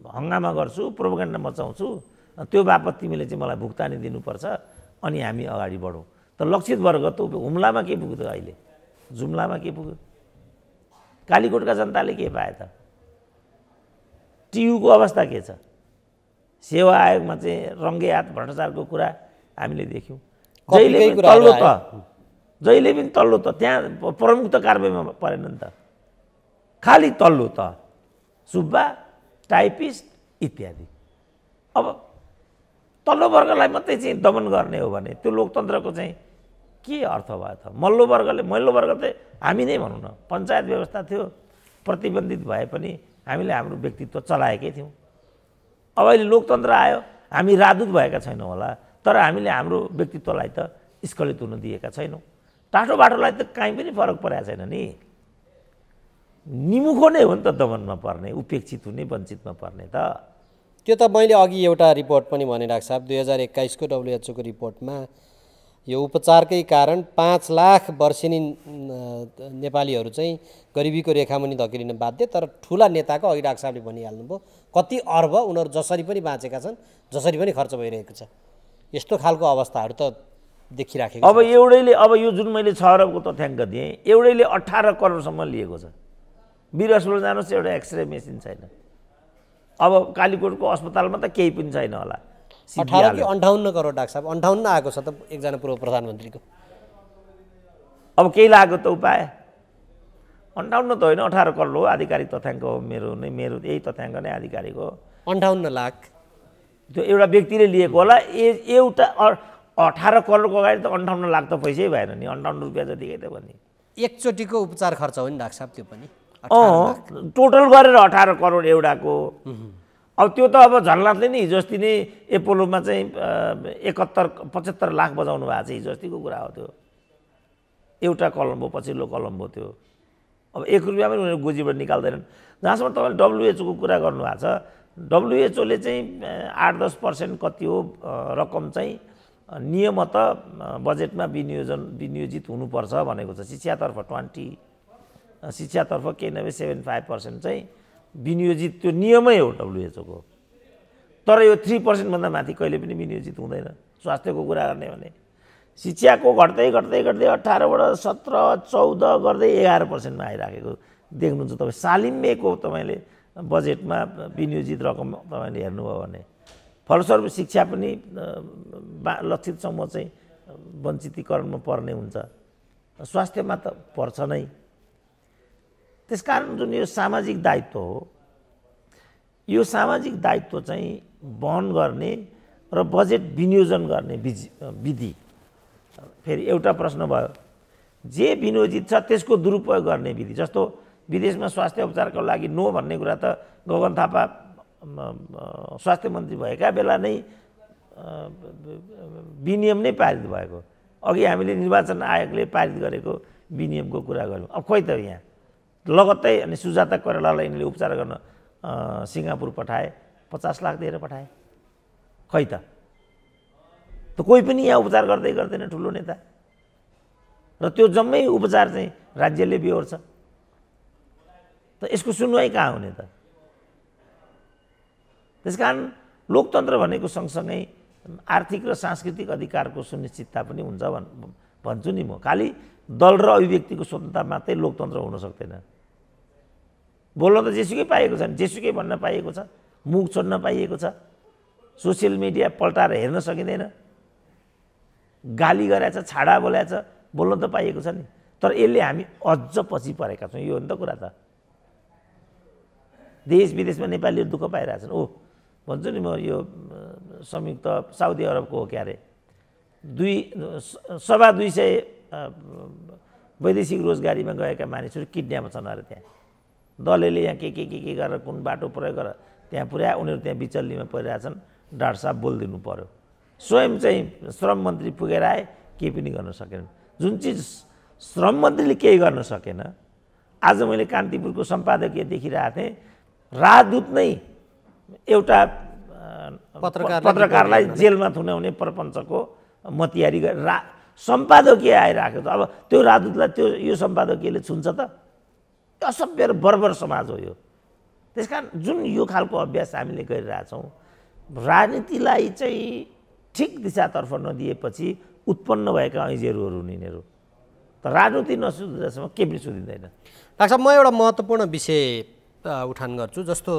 B: हङ्गामा गर्छु, प्रोपोगन्डा मचाउँछु, त्यो बापत तिमीले चाहिँ मलाई भुक्तानी दिनुपर्छ, अनि हामी अगाडि बढौँ। त लक्षित वर्ग त हुम्लामा के पुग्यो त? अहिले जुम्लामा के पुग्यो? कालीकोटका जनताले के पाए त? टियुको अवस्था के छ? सेवा आयोगमा चाहिँ रङ्गे हात भ्रष्टाचारको कुरा हामीले देख्यौँ। जहिले पनि तल्लो त त्यहाँ प्रमुख त कारबाहीमा परेन नि त, खालि तल्लो त सुब्बा, टाइपिस्ट इत्यादि। अब तल्लो वर्गलाई मात्रै चाहिँ दमन गर्ने हो भने त्यो लोकतन्त्रको चाहिँ के अर्थ भयो त? मल्लो वर्ग त हामी नै भनौँ न, पञ्चायत व्यवस्था थियो, प्रतिबन्धित भए पनि हामीले हाम्रो व्यक्तित्व चलाएकै थियौँ। अब अहिले लोकतन्त्र आयो, हामी राजदूत भएका छैनौँ होला, तर हामीले हाम्रो व्यक्तित्वलाई त स्खलित हुन दिएका छैनौँ। टाठो बाटोलाई त काहीँ पनि फरक परेको छैन नि। निमुखो नै हो नि त दमनमा पर्ने, उपेक्षित हुने, वञ्चितमा पर्ने त।
A: त्यो त मैले अघि एउटा रिपोर्ट पनि भने डाक्टर साहब, 2021को WHO को रिपोर्टमा यो उपचारकै कारण 5 लाख वर्षेनी नेपालीहरू चाहिँ गरिबीको रेखामुनि धकेलिन बाध्य। तर ठुला नेताको, अघि डाक्टर साहबले भनिहाल्नुभयो, कति अर्ब उनीहरू जसरी पनि बाँचेका छन्, जसरी पनि खर्च भइरहेको छ। यस्तो खालको अवस्थाहरू त देखिराखेको छ।
B: अब एउटैले, अब यो जुन मैले 6 अरबको तथ्याङ्क दिएँ, एउटैले 18 करोडसम्म लिएको छ। वीर अस्पताल जानुहोस्, एउटा एक्सरे मेसिन छैन। अब कालीकोटको अस्पतालमा त केही पनि छैन होला।
A: 18 कि 58 करोड डाक्टर साहब, 58 आएको छ त एकजना पूर्व प्रधानमन्त्रीको।
B: अब केही लागेको त उपाय 58 त होइन, 18 करोड हो। आधिकारिक तथ्याङ्क हो, मेरो यही तथ्याङ्क नै आधिकारिक हो।
A: 58 लाख
B: त्यो एउटा व्यक्तिले लिएको होला। एउटा 18 करोडको अगाडि त 58 लाख त पैसै भएन नि, 58 रुपियाँ जतिकै त भन्ने।
A: एकचोटिको उपचार खर्च हो नि डाक्टर साहब त्यो पनि।
B: टोटल गरेर 18 करोड एउटाको। अब त्यो त अब झलनाथले नि हिजो अस्ति नै एपोलोमा चाहिँ 75 लाख बजाउनु भएको छ, हिजो अस्तिको कुरा हो त्यो। एउटा कलम्बो, पछिल्लो कलम्बो त्यो। अब 1 रुपियाँ पनि उनीहरू गोजीबाट निकाल्दैनन्। जहाँसम्म तपाईँले WHO को कुरा गर्नुभएको छ, WHO ले चाहिँ 8-10% कति हो रकम चाहिँ नियमत बजेटमा विनियोजित हुनुपर्छ भनेको छ। शिक्षातर्फ 20, शिक्षातर्फ केही नभए 75% चाहिँ विनियोजित, त्यो नियमै हो WHO को। तर यो 3% भन्दा माथि कहिले पनि विनियोजित हुँदैन। स्वास्थ्यको कुरा गर्ने भने शिक्षाको घट्दै 18बाट 17, 14 गर्दै 11% मा आइराखेको देख्नुहुन्छ तपाईँ। सालिमेको तपाईँले बजेटमा विनियोजित रकम तपाईँले हेर्नुभयो भने, फलस्वरूप शिक्षा पनि लक्षित समूह चाहिँ वञ्चितीकरणमा पर्ने हुन्छ, स्वास्थ्यमा त पर्छ नै। त्यसकारण जुन यो सामाजिक दायित्व हो, यो सामाजिक दायित्व चाहिँ वहन गर्ने र बजेट विनियोजन गर्ने विधि। फेरि एउटा प्रश्न भयो, जे विनियोजित छ त्यसको दुरुपयोग गर्ने विधि। जस्तो विदेशमा स्वास्थ्य उपचारको लागि नो भन्ने कुरा त गगन थापा स्वास्थ्य मन्त्री भएका बेला नै विनियम नै पारित भएको। अघि हामीले निर्वाचन आयोगले पारित गरेको विनियमको कुरा गऱ्यौँ। अब खोइ त यहाँ लगत्तै अनि सुजाता कोइरालालाई यिनले उपचार गर्न सिङ्गापुर पठाए, 50 लाख दिएर पठाए। खै त कोही पनि यहाँ उपचार गर्दै गर्दैन ठुलो नेता, र त्यो जम्मै उपचार चाहिँ राज्यले बिहोर्छ। त यसको सुनवाई कहाँ हुने त? त्यसकारण लोकतन्त्र भनेको सँगसँगै आर्थिक र सांस्कृतिक अधिकारको सुनिश्चितता पनि हुन्छ भन्छु नि म। खालि दल र अभिव्यक्तिको स्वतन्त्रता मात्रै लोकतन्त्र हुन सक्दैन। बोल्न त जेसुकै पाइएको छ, जेसुकै भन्न पाइएको छ, मुख छोड्न पाइएको छ, सोसियल मिडिया पल्टाएर हेर्न सकिँदैन, गाली गरेछ, छाडा बोलेछ, बोल्न त पाइएको छ नि। तर यसले हामी अझ पछि परेका छौँ। यो हो नि त कुरा त। देश विदेशमा नेपालीहरू दुःख पाइरहेछन्। भन्छु नि म, यो संयुक्त साउदी अरबको हो क्यारे, 200 वैदेशिक रोजगारीमा गएका मानिसहरू किडन्याप छन् अरे त्यहाँ। दलले यहाँ के गरेर कुन बाटो प्रयोग गरेर त्यहाँ पुर्याए, उनीहरू त्यहाँ बिचल्लीमा परिरहेछन्। डाक्टर साहब बोलिदिनु पर्यो। स्वयं चाहिँ श्रम मन्त्री पुगेर आए, केही पनि गर्न सकेनन्। जुन चिज श्रम मन्त्रीले केही गर्न सकेन, आज मैले कान्तिपुरको सम्पादकीय देखिरहेको थिएँ, राजदूत नै एउटा पत्रकारलाई जेलमा थुनाउने प्रपञ्चको मतियारी सम्पादकीय आइरहेको छ। अब त्यो राजदूतलाई यो सम्पादकीयले छुन्छ त? असभ्य र बर्बर समाज हो यो। त्यसकारण जुन यो खालको अभ्यास हामीले गरिरहेछौँ, राजनीतिलाई चाहिँ ठिक दिशातर्फ नदिएपछि उत्पन्न भएका ऐजेरूहरू यिनीहरू। त राजनीति नसुध्दासम्म केही पनि सुधिँदैन।
A: डाक्टर साहब, म एउटा महत्त्वपूर्ण विषय उठान गर्छु। जस्तो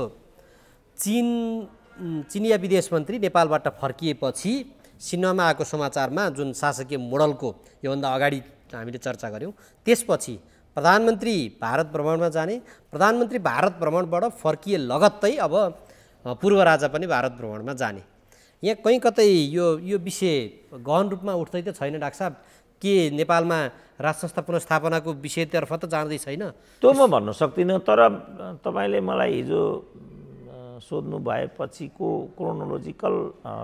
A: चिनिया विदेश मन्त्री नेपालबाट फर्किएपछि सिनेमामा आएको समाचारमा जुन शासकीय मोडलको योभन्दा अगाडि हामीले चर्चा गऱ्यौँ, त्यसपछि प्रधानमन्त्री भारत भ्रमणमा जाने, प्रधानमन्त्री भारत भ्रमणबाट फर्किए लगत्तै अब पूर्व राजा पनि भारत भ्रमणमा जाने। यहाँ कहीँ कतै यो विषय गहन रूपमा उठ्दै त छैन डाक्टर साहब? के नेपालमा राज संस्था पुनर्स्थापनाको विषयतर्फ त जाँदै छैन?
B: त्यो म भन्न सक्दिनँ, तर तपाईँले मलाई हिजो सोध्नु भएपछिको क्रोनोलोजिकल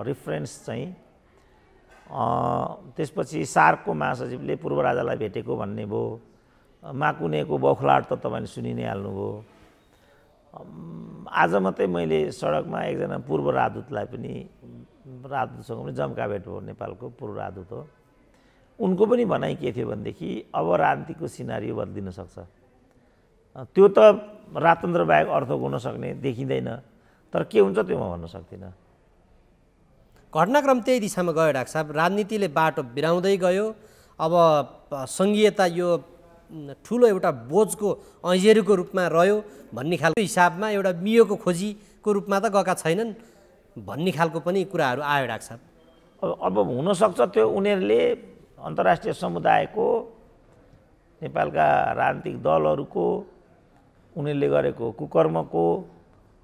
B: रिफरेन्स चाहिँ त्यसपछि सार्कको महासचिवले पूर्व राजालाई भेटेको भन्ने भयो, माकुनेको बौखलाट त तपाईँले सुनि नै हाल्नुभयो। आज मात्रै मैले सडकमा एकजना पूर्व राजदूतलाई पनि, राजदूतसँग पनि जम्का भेट भयो, नेपालको पूर्व राजदूत हो। उनको पनि भनाइ के थियो भनेदेखि अब राजनीतिको सिनारियो बदलिन सक्छ। त्यो त राजतन्त्र बाहेक अर्थ हुन सक्ने देखिँदैन, तर के हुन्छ त्यो म भन्न सक्दिनँ।
A: घटनाक्रम त्यही दिशामा गयो डाक्टर साहब। राजनीतिले बाटो बिराउँदै गयो। अब सङ्घीयता यो ठुलो एउटा बोझको ऐजेरूको रूपमा रह्यो भन्ने खालको हिसाबमा एउटा मियोको खोजीको रूपमा त गएका छैनन् भन्ने खालको पनि कुराहरू आयो डाक्टर साहब।
B: अब हुनसक्छ त्यो उनीहरूले अन्तर्राष्ट्रिय समुदायको, नेपालका राजनीतिक दलहरूको, उनीहरूले गरेको कुकर्मको,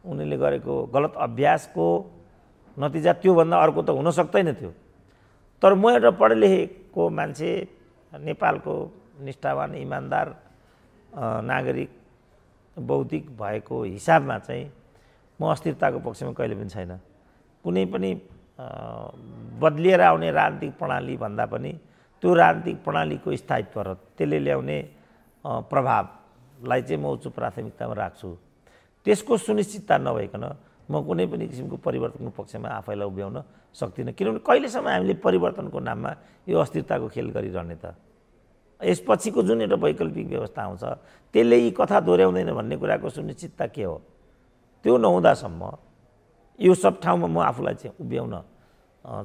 B: उनीहरूले गरेको गलत अभ्यासको नतिजा त्योभन्दा अर्को त हुन सक्दैन थियो। तर म एउटा पढे लेखेको मान्छे, नेपालको निष्ठावान इमान्दार नागरिक बौद्धिक भएको हिसाबमा चाहिँ म अस्थिरताको पक्षमा कहिले पनि छैन। कुनै पनि बदलिएर आउने राजनीतिक प्रणाली भन्दा पनि त्यो राजनीतिक प्रणालीको स्थायित्व र त्यसले ल्याउने प्रभावलाई चाहिँ म उच्च प्राथमिकतामा राख्छु। त्यसको सुनिश्चितता नभइकन म कुनै पनि किसिमको परिवर्तनको पक्षमा आफैलाई उभ्याउन सक्दिनँ, किनभने कहिलेसम्म हामीले परिवर्तनको नाममा यो अस्थिरताको खेल गरिरहने त? यसपछिको जुन एउटा वैकल्पिक व्यवस्था आउँछ त्यसले यी कथा दोहोऱ्याउँदैन भन्ने कुराको सुनिश्चितता के हो? त्यो नहुँदासम्म यो सब ठाउँमा म आफूलाई चाहिँ उभ्याउन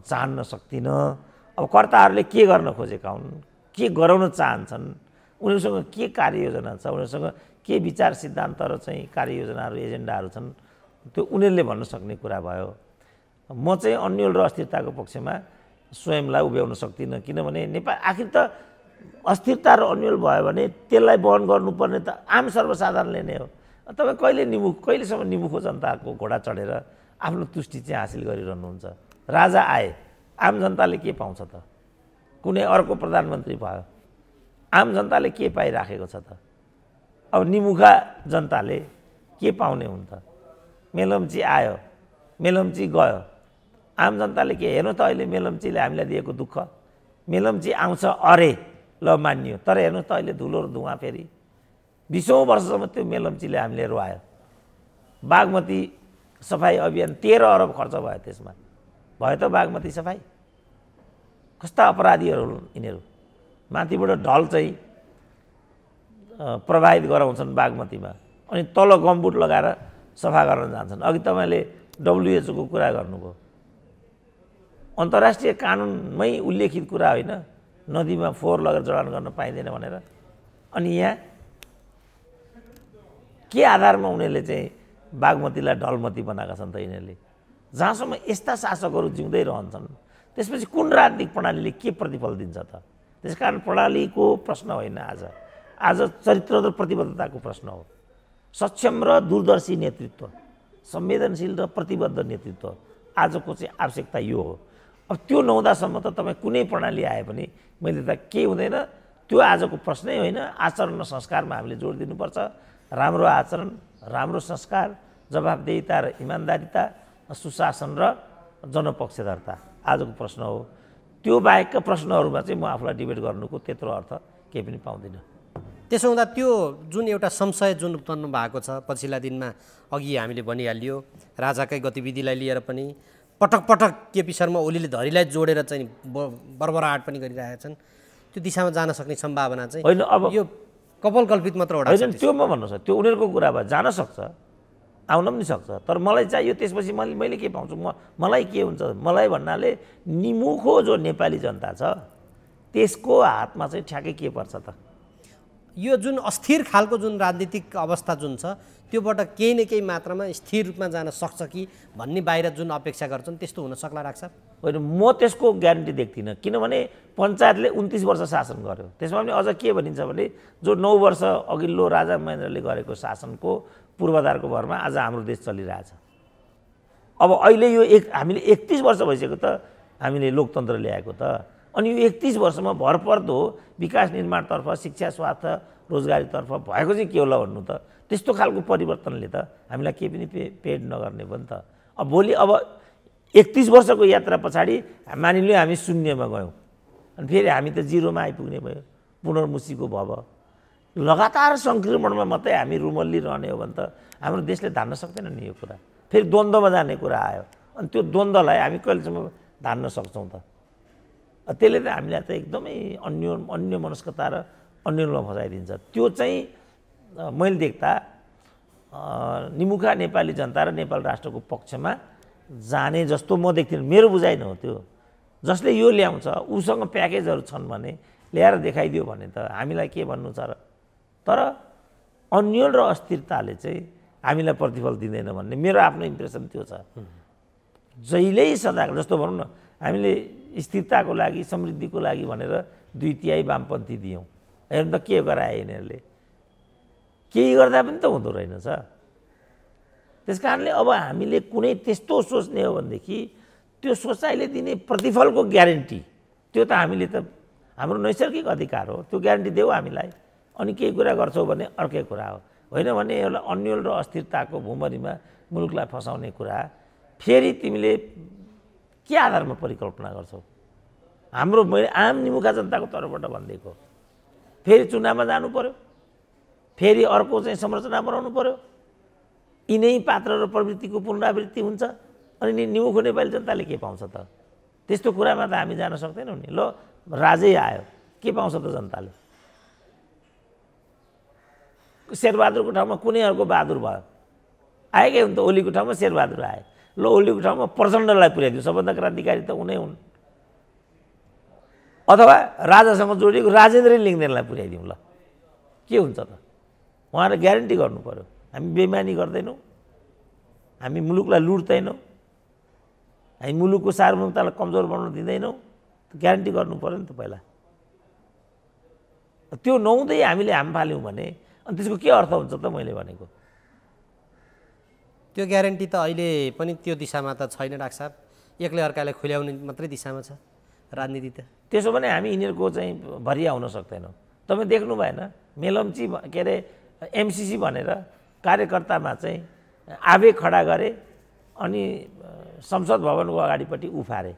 B: चाहन्न सक्दिनँ। अब कर्ताहरूले के गर्न खोजेका हुन्, के गराउन चाहन्छन्, उनीहरूसँग के कार्ययोजना छ, उनीहरूसँग के विचार सिद्धान्त र चाहिँ कार्ययोजनाहरू एजेन्डाहरू छन्, त्यो उनीहरूले भन्न सक्ने कुरा भयो। म चाहिँ अन्यल र अस्थिरताको पक्षमा स्वयंलाई उभ्याउन सक्दिनँ, किनभने नेपाल आखिर त अस्थिरता र अन्यल भयो भने त्यसलाई वहन गर्नुपर्ने त आम सर्वसाधारणले नै हो। तपाईँ कहिलेसम्म निमुखो जनताको घोडा चढेर आफ्नो तुष्टि चाहिँ हासिल गरिरहनुहुन्छ? राजा आए, आम जनताले के पाउँछ त? कुनै अर्को प्रधानमन्त्री भयो, आम जनताले के पाइराखेको छ त? अब निमुखा जनताले के पाउने हुन् त? मेलम्ची आयो, मेलम्ची गयो, आम जनताले के? हेर्नु त अहिले मेलम्चीले हामीलाई दिएको दुःख। मेलम्ची आउँछ अरे ल मानियो, तर हेर्नुहोस् त अहिले धुलो र धुवाँ फेरि 20औं वर्षसम्म त्यो मेलम्चीले हामीले रुवायो। बागमती सफाई अभियान 13 अरब खर्च भयो, त्यसमा भयो त बागमती सफाई? कस्ता अपराधीहरू हुन् यिनीहरू? माथिबाट ढल चाहिँ प्रवाहित गराउँछन् बागमतीमा, अनि तल गमबुट लगाएर सफा गर्न जान्छन्। अघि तपाईँले WHO को कुरा गर्नुभयो, अन्तर्राष्ट्रिय कानुनमै उल्लेखित कुरा होइन नदीमा फोहोर लगेर जडान गर्न पाइँदैन भनेर। अनि यहाँ के आधारमा उनीहरूले चाहिँ बागमतीलाई ढलमती बनाएका छन् त यिनीहरूले? जहाँसम्म यस्ता शासकहरू जिउँदै रहन्छन् त्यसपछि कुन राजनीतिक प्रणालीले के प्रतिफल दिन्छ त? त्यसकारण प्रणालीको प्रश्न होइन, आज चरित्र र प्रतिबद्धताको प्रश्न हो। सक्षम र दूरदर्शी नेतृत्व, संवेदनशील र प्रतिबद्ध नेतृत्व आजको चाहिँ आवश्यकता यो हो। अब त्यो नहुँदासम्म त तपाईँ कुनै प्रणाली आए पनि मैले त केही हुँदैन, त्यो आजको प्रश्नै होइन। आचरण र संस्कारमा हामीले जोड दिनुपर्छ। राम्रो आचरण, राम्रो संस्कार, जवाफदेहिता र इमान्दारिता, सुशासन र जनपक्षधरता आजको प्रश्न हो। त्यो बाहेकका प्रश्नहरूमा चाहिँ म आफूलाई डिबेट गर्नुको त्यत्रो अर्थ केही पनि पाउँदिनँ।
A: त्यसो हुँदा त्यो जुन एउटा संशय जुन उत्पन्न भएको छ पछिल्ला दिनमा, अघि हामीले भनिहालियो राजाकै गतिविधिलाई लिएर पनि पटक पटक केपी शर्मा ओलीले धरीलाई जोडेर चाहिँ बर्बराहट पनि गरिरहेका छन्, त्यो दिशामा जान सक्ने सम्भावना चाहिँ
B: होइन। अब
A: यो कल्पित मात्र हो
B: होइन, त्यो म भन्नु सक्छु, त्यो उनीहरूको कुरा भए जान सक्छ, आउन पनि सक्छ। तर मलाई चाहियो त्यसपछि मैले के पाउँछु, मलाई के हुन्छ, मलाई भन्नाले निमुखो जो नेपाली जनता छ त्यसको हातमा चाहिँ ठ्याक्कै के पर्छ त।
A: यो जुन अस्थिर खालको जुन राजनीतिक अवस्था जुन छ त्योबाट केही न केही मात्रामा स्थिर रूपमा जान सक्छ कि भन्ने बाहिर जुन अपेक्षा गर्छन् त्यस्तो हुन सक्ला राख्छ?
B: होइन, म त्यसको ग्यारेन्टी देख्दिनँ। किनभने पञ्चायतले 29 वर्ष शासन गर्यो। त्यसमा पनि अझ के भनिन्छ भने जो 9 वर्ष अघिल्लो राजा महेन्द्रले गरेको शासनको पूर्वाधारको भरमा आज हाम्रो देश चलिरहेछ। अब अहिले यो हामीले 31 वर्ष भइसक्यो त हामीले लोकतन्त्र ल्याएको त। अनि यो 31 वर्षमा भरपर्दो विकास निर्माणतर्फ, शिक्षा, स्वास्थ्य, रोजगारीतर्फ भएको चाहिँ के होला भन्नु त। त्यस्तो खालको परिवर्तनले त हामीलाई केही पनि पेड नगर्ने भयो नि त। अब भोलि 31 वर्षको यात्रा पछाडि मानिलियो हामी शून्यमा गयौँ, अनि फेरि हामी त जिरोमा आइपुग्ने भयो, पुनर्मुसीको भव। लगातार सङ्क्रमणमा मात्रै हामी रुमल्ली रहने हो भने त हाम्रो देशले धान्न सक्दैन नि यो कुरा। फेरि द्वन्द्वमा जाने कुरा आयो, अनि त्यो द्वन्द्वलाई हामी कहिलेसम्म धान्न सक्छौँ त। त्यसले त हामीलाई त एकदमै अन्य मनस्कता र अन्यलमा फसाइदिन्छ। त्यो चाहिँ मैले देख्दा निमुखा नेपाली जनता र नेपाल राष्ट्रको पक्षमा जाने जस्तो म देख्दिनँ। मेरो बुझाइ न हो त्यो। जसले यो ल्याउँछ उसँग प्याकेजहरू छन् भने ल्याएर देखाइदियो भने त हामीलाई के भन्नु छ र। तर अन्यल र अस्थिरताले चाहिँ हामीलाई प्रतिफल दिँदैन भन्ने मेरो आफ्नो इम्प्रेसन त्यो छ। जहिल्यै सदा जस्तो भनौँ न, हामीले स्थिरताको लागि, समृद्धिको लागि भनेर 2/3 वामपन्थी दियौँ, हेर्नु त के गराए यिनीहरूले। केही गर्दा पनि त हुँदो रहेनछ। त्यस कारणले अब हामीले कुनै त्यस्तो सोच्ने हो भनेदेखि त्यो सोचाइले दिने प्रतिफलको ग्यारेन्टी त्यो त हामीले त हाम्रो नैसर्गिक अधिकार हो, त्यो ग्यारेन्टी देऊ हामीलाई। अनि केही कुरा गर्छौ भने अर्कै कुरा हो। होइन भने एउटा अन्यल र अस्थिरताको भुमरीमा मुलुकलाई फसाउने कुरा फेरि तिमीले के आधारमा परिकल्पना गर्छौ? हाम्रो मैले आम निमुखा जनताको तर्फबाट भनिदिएको, फेरि चुनावमा जानु पर्यो, फेरि अर्को चाहिँ संरचना बनाउनु पर्यो, यिनै पात्र र प्रवृत्तिको पुनरावृत्ति हुन्छ, अनि निमुखो नेपाली जनताले के पाउँछ त? त्यस्तो कुरामा त हामी जान सक्दैनौँ नि। ल राजै आयो, के पाउँछ त जनताले? शेरबहादुरको ठाउँमा कुनै अर्को बहादुर भयो, आएकै हुन् त। ओलीको ठाउँमा शेरबहादुर आए, ल ओलीको ठाउँमा प्रचण्डलाई पुर्याइदियो, सबभन्दा क्रान्तिकारी त उनै हुन्। अथवा राजासँग जोडिएको राजेन्द्र लिङ्गदेनलाई पुर्याइदिउँ, ल के हुन्छ त? उहाँले ग्यारेन्टी गर्नु पर्यो। हामी बेइमानी गर्दैनौँ, हामी मुलुकलाई लुट्दैनौँ, हामी मुलुकको सार्वभौमतालाई कमजोर बनाउन दिँदैनौँ। ग्यारेन्टी गर्नु पर्यो नि त पहिला। त्यो नहुँदै हामीले हाम फाल्यौँ भने अनि त्यसको के अर्थ हुन्छ त? मैले भनेको
A: त्यो ग्यारेन्टी त अहिले पनि त्यो दिशामा त छैन डाक्टर साहब। एकले अर्कालाई खुल्याउने मात्रै दिशामा छ राजनीति त।
B: त्यसो भने हामी यिनीहरूको चाहिँ भरिया हुन सक्दैनौँ। तपाईँ देख्नु भएन, मेलम्ची के अरे एमसिसी भनेर कार्यकर्तामा चाहिँ आवेग खडा गरे, अनि संसद भवनको अगाडिपट्टि उफारे।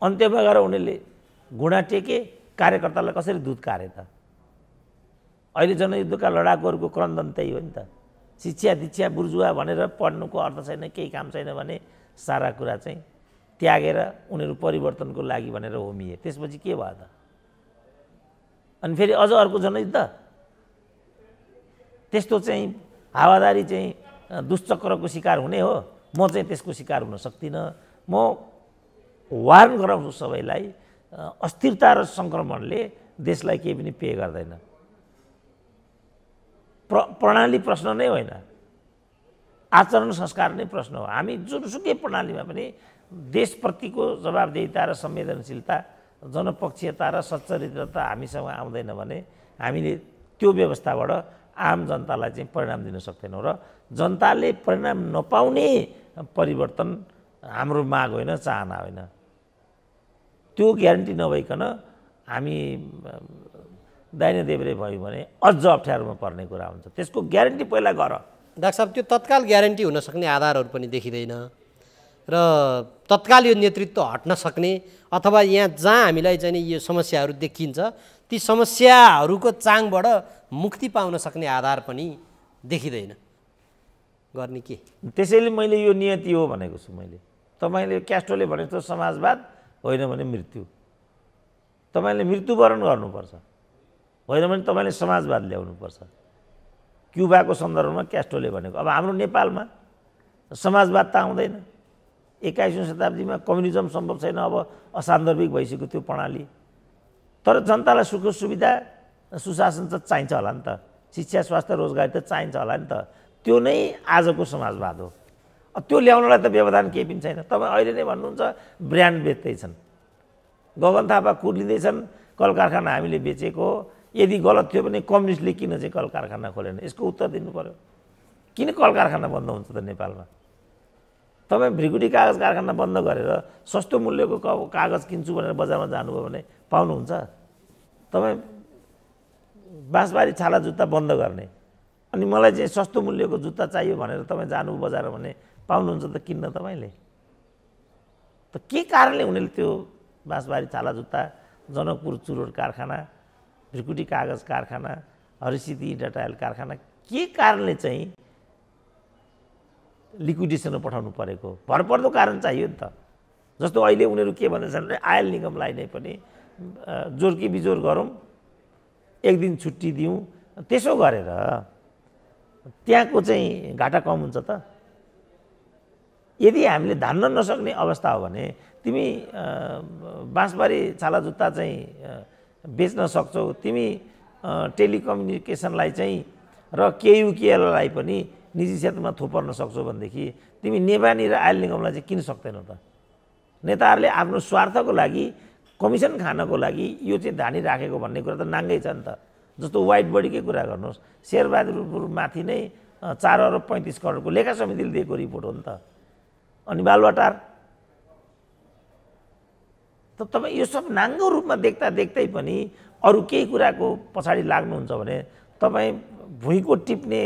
B: अन्त्यमा गएर उनीहरूले घुँडा टेके, कार्यकर्तालाई कसरी दुध कारे त? अहिले जनयुद्धका लडाकुहरूको क्रन्दन त्यही हो नि त। शिक्षा दीक्षा बुर्जुवा भनेर पढ्नुको अर्थ छैन, केही काम छैन भने सारा कुरा चाहिँ त्यागेर उनीहरू परिवर्तनको लागि भनेर होमिए। त्यसपछि के भयो त? अनि फेरि अझ अर्को जनयुद्ध। त्यस्तो चाहिँ हावादारी चाहिँ दुश्चक्रको शिकार हुने हो। म चाहिँ त्यसको शिकार हुन सक्दिनँ। म वार्न गराउँछु सबैलाई, अस्थिरता र सङ्क्रमणले देशलाई केही पनि पे गर्दैन। प्रणाली प्रश्न नै होइन, आचरण संस्कार नै प्रश्न हो। हामी जुनसुकै प्रणालीमा पनि देशप्रतिको जवाबदेहिता र संवेदनशीलता, जनपक्षीयता र सच्चरित्रता हामीसँग आउँदैन भने हामीले त्यो व्यवस्थाबाट आम जनतालाई चाहिँ परिणाम दिन सक्दैनौँ। र जनताले परिणाम नपाउने परिवर्तन हाम्रो माग होइन, चाहना होइन। त्यो ग्यारेन्टी नभइकन हामी दाहिने देब्रे भयो भने अझ अप्ठ्यारोमा पर्ने कुरा हुन्छ। त्यसको ग्यारेन्टी पहिला गर।
A: डाक्टर साहब, त्यो तत्काल ग्यारेन्टी हुन सक्ने आधारहरू पनि देखिँदैन र तत्काल यो नेतृत्व हट्न सक्ने अथवा यहाँ जहाँ हामीलाई चाहिँ यो समस्याहरू देखिन्छ ती समस्याहरूको चाङबाट मुक्ति पाउन सक्ने आधार पनि देखिँदैन। गर्ने के?
B: त्यसैले मैले यो नियति हो भनेको छु। मैले तपाईँले क्यास्ट्रोले भने जस्तो समाजवाद होइन भने मृत्यु, तपाईँले मृत्युवरण गर्नुपर्छ, होइन भने तपाईँले समाजवाद ल्याउनुपर्छ। क्युबाको सन्दर्भमा क्यास्ट्रोले भनेको। अब हाम्रो नेपालमा समाजवाद त आउँदैन। 21औं शताब्दीमा कम्युनिजम सम्भव छैन, अब असान्दर्भिक भइसक्यो त्यो प्रणाली। तर जनतालाई सुख सुविधा सुशासन त चाहिन्छ होला नि त, शिक्षा स्वास्थ्य रोजगारी त चाहिन्छ होला नि त। त्यो नै आजको समाजवाद हो। त्यो ल्याउनलाई त व्यवधान केही पनि छैन। तपाईँ अहिले नै भन्नुहुन्छ ब्रान्ड बेच्दैछन्, गगन थापा कुर्लिँदैछन्, कल कारखाना हामीले बेचेको। यदि गलत थियो भने कम्युनिस्टले किन चाहिँ कल कारखाना खोलेन? यसको उत्तर दिनु पर्यो। किन कल कारखाना बन्द हुन्छ त नेपालमा? तपाईँ भ्रिकुटी कागज कारखाना बन्द गरेर सस्तो मूल्यको कागज किन्छु भनेर बजारमा जानुभयो भने पाउनुहुन्छ? तपाईँ बाँसबारी छाला जुत्ता बन्द गर्ने अनि मलाई चाहिँ सस्तो मूल्यको जुत्ता चाहियो भनेर तपाईँ जानु बजार भने पाउनुहुन्छ त किन्न तपाईँले? त के कारणले उनीहरूले त्यो बाँसबारी छाला जुत्ता, जनकपुर चुरोट कारखाना, भ्रिकुटी कागज कारखाना, हरिसिद्धि इन्टरटाइल कारखाना के कारणले चाहिँ लिक्विडेसनमा पठाउनु परेको? भरपर्दो कारण चाहियो नि त। जस्तो अहिले उनीहरू के भन्दैछन् भने आयल निगमलाई नै पनि जोरकी बिजोर गरौँ, एक दिन छुट्टी दिउँ। त्यसो गरेर त्यहाँको चाहिँ घाटा कम हुन्छ त। यदि हामीले धान्न नसक्ने अवस्था हो भने तिमी बाँसबारी छाला जुत्ता चाहिँ बेच्न सक्छौ, तिमी टेलिकम्युनिकेसनलाई चाहिँ र केयुकेएललाई पनि निजी क्षेत्रमा थोपर्न सक्छौ भनेदेखि तिमी नेवानी र आयल निगमलाई चाहिँ किन सक्दैनौ त? नेताहरूले आफ्नो स्वार्थको लागि, कमिसन खानको लागि यो चाहिँ धानी राखेको भन्ने कुरा त नाङ्गै छ नि त। जस्तो वाइट बडीकै कुरा गर्नुहोस्, शेरबहादुरपुरमाथि नै 4 अरब 35 करोडको लेखा समितिले दिएको रिपोर्ट हो नि त। अनि बालुवाटार त तपाईँ यो सब नाङ्गो रूपमा देख्दा देख्दै पनि अरू केही कुराको पछाडि लाग्नुहुन्छ भने तपाईँ भुइँको टिप्ने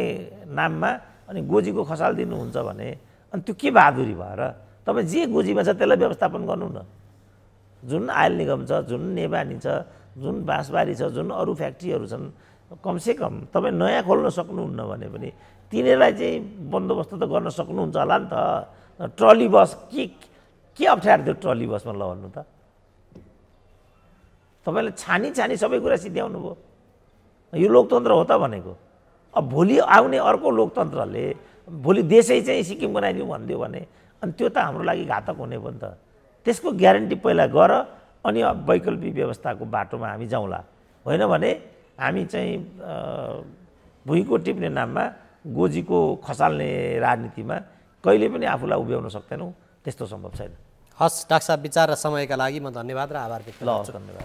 B: नाममा अनि गोजीको खसाल दिनुहुन्छ भने अनि त्यो के बहादुरी भएर? तपाईँ जे गोजीमा छ त्यसलाई व्यवस्थापन गर्नु न। जुन आयल निगम छ, जुन नेवानी छ, जुन बाँसबारी छ, जुन अरू फ्याक्ट्रीहरू छन्, कमसेकम तपाईँ नयाँ खोल्न सक्नुहुन्न भने पनि तिनीहरूलाई चाहिँ बन्दोबस्त त गर्न सक्नुहुन्छ होला नि त। ट्रली बस के अप्ठ्यारो थियो ट्रली बसमा लड्नु त? तपाईँले छानी छानी सबै कुरा सिध्याउनु भयो। यो लोकतन्त्र हो त भनेको। अब भोलि आउने अर्को लोकतन्त्रले भोलि देशै चाहिँ सिक्किम बनाइदिउँ भनिदियो भने अनि त्यो त हाम्रो लागि घातक हुने भयो नि त। त्यसको ग्यारेन्टी पहिला गर अनि वैकल्पिक व्यवस्थाको बाटोमा हामी जाउँला। होइन भने हामी चाहिँ भुइँको टिप्ने नाममा गोजीको खसाल्ने राजनीतिमा कहिले पनि आफूलाई उभ्याउन सक्दैनौँ। त्यस्तो सम्भव छैन।
A: हस् डाक्टर साहब, विचार र समयका लागि म धन्यवाद र आभार व्यक्त गर्छु।
B: धन्यवाद।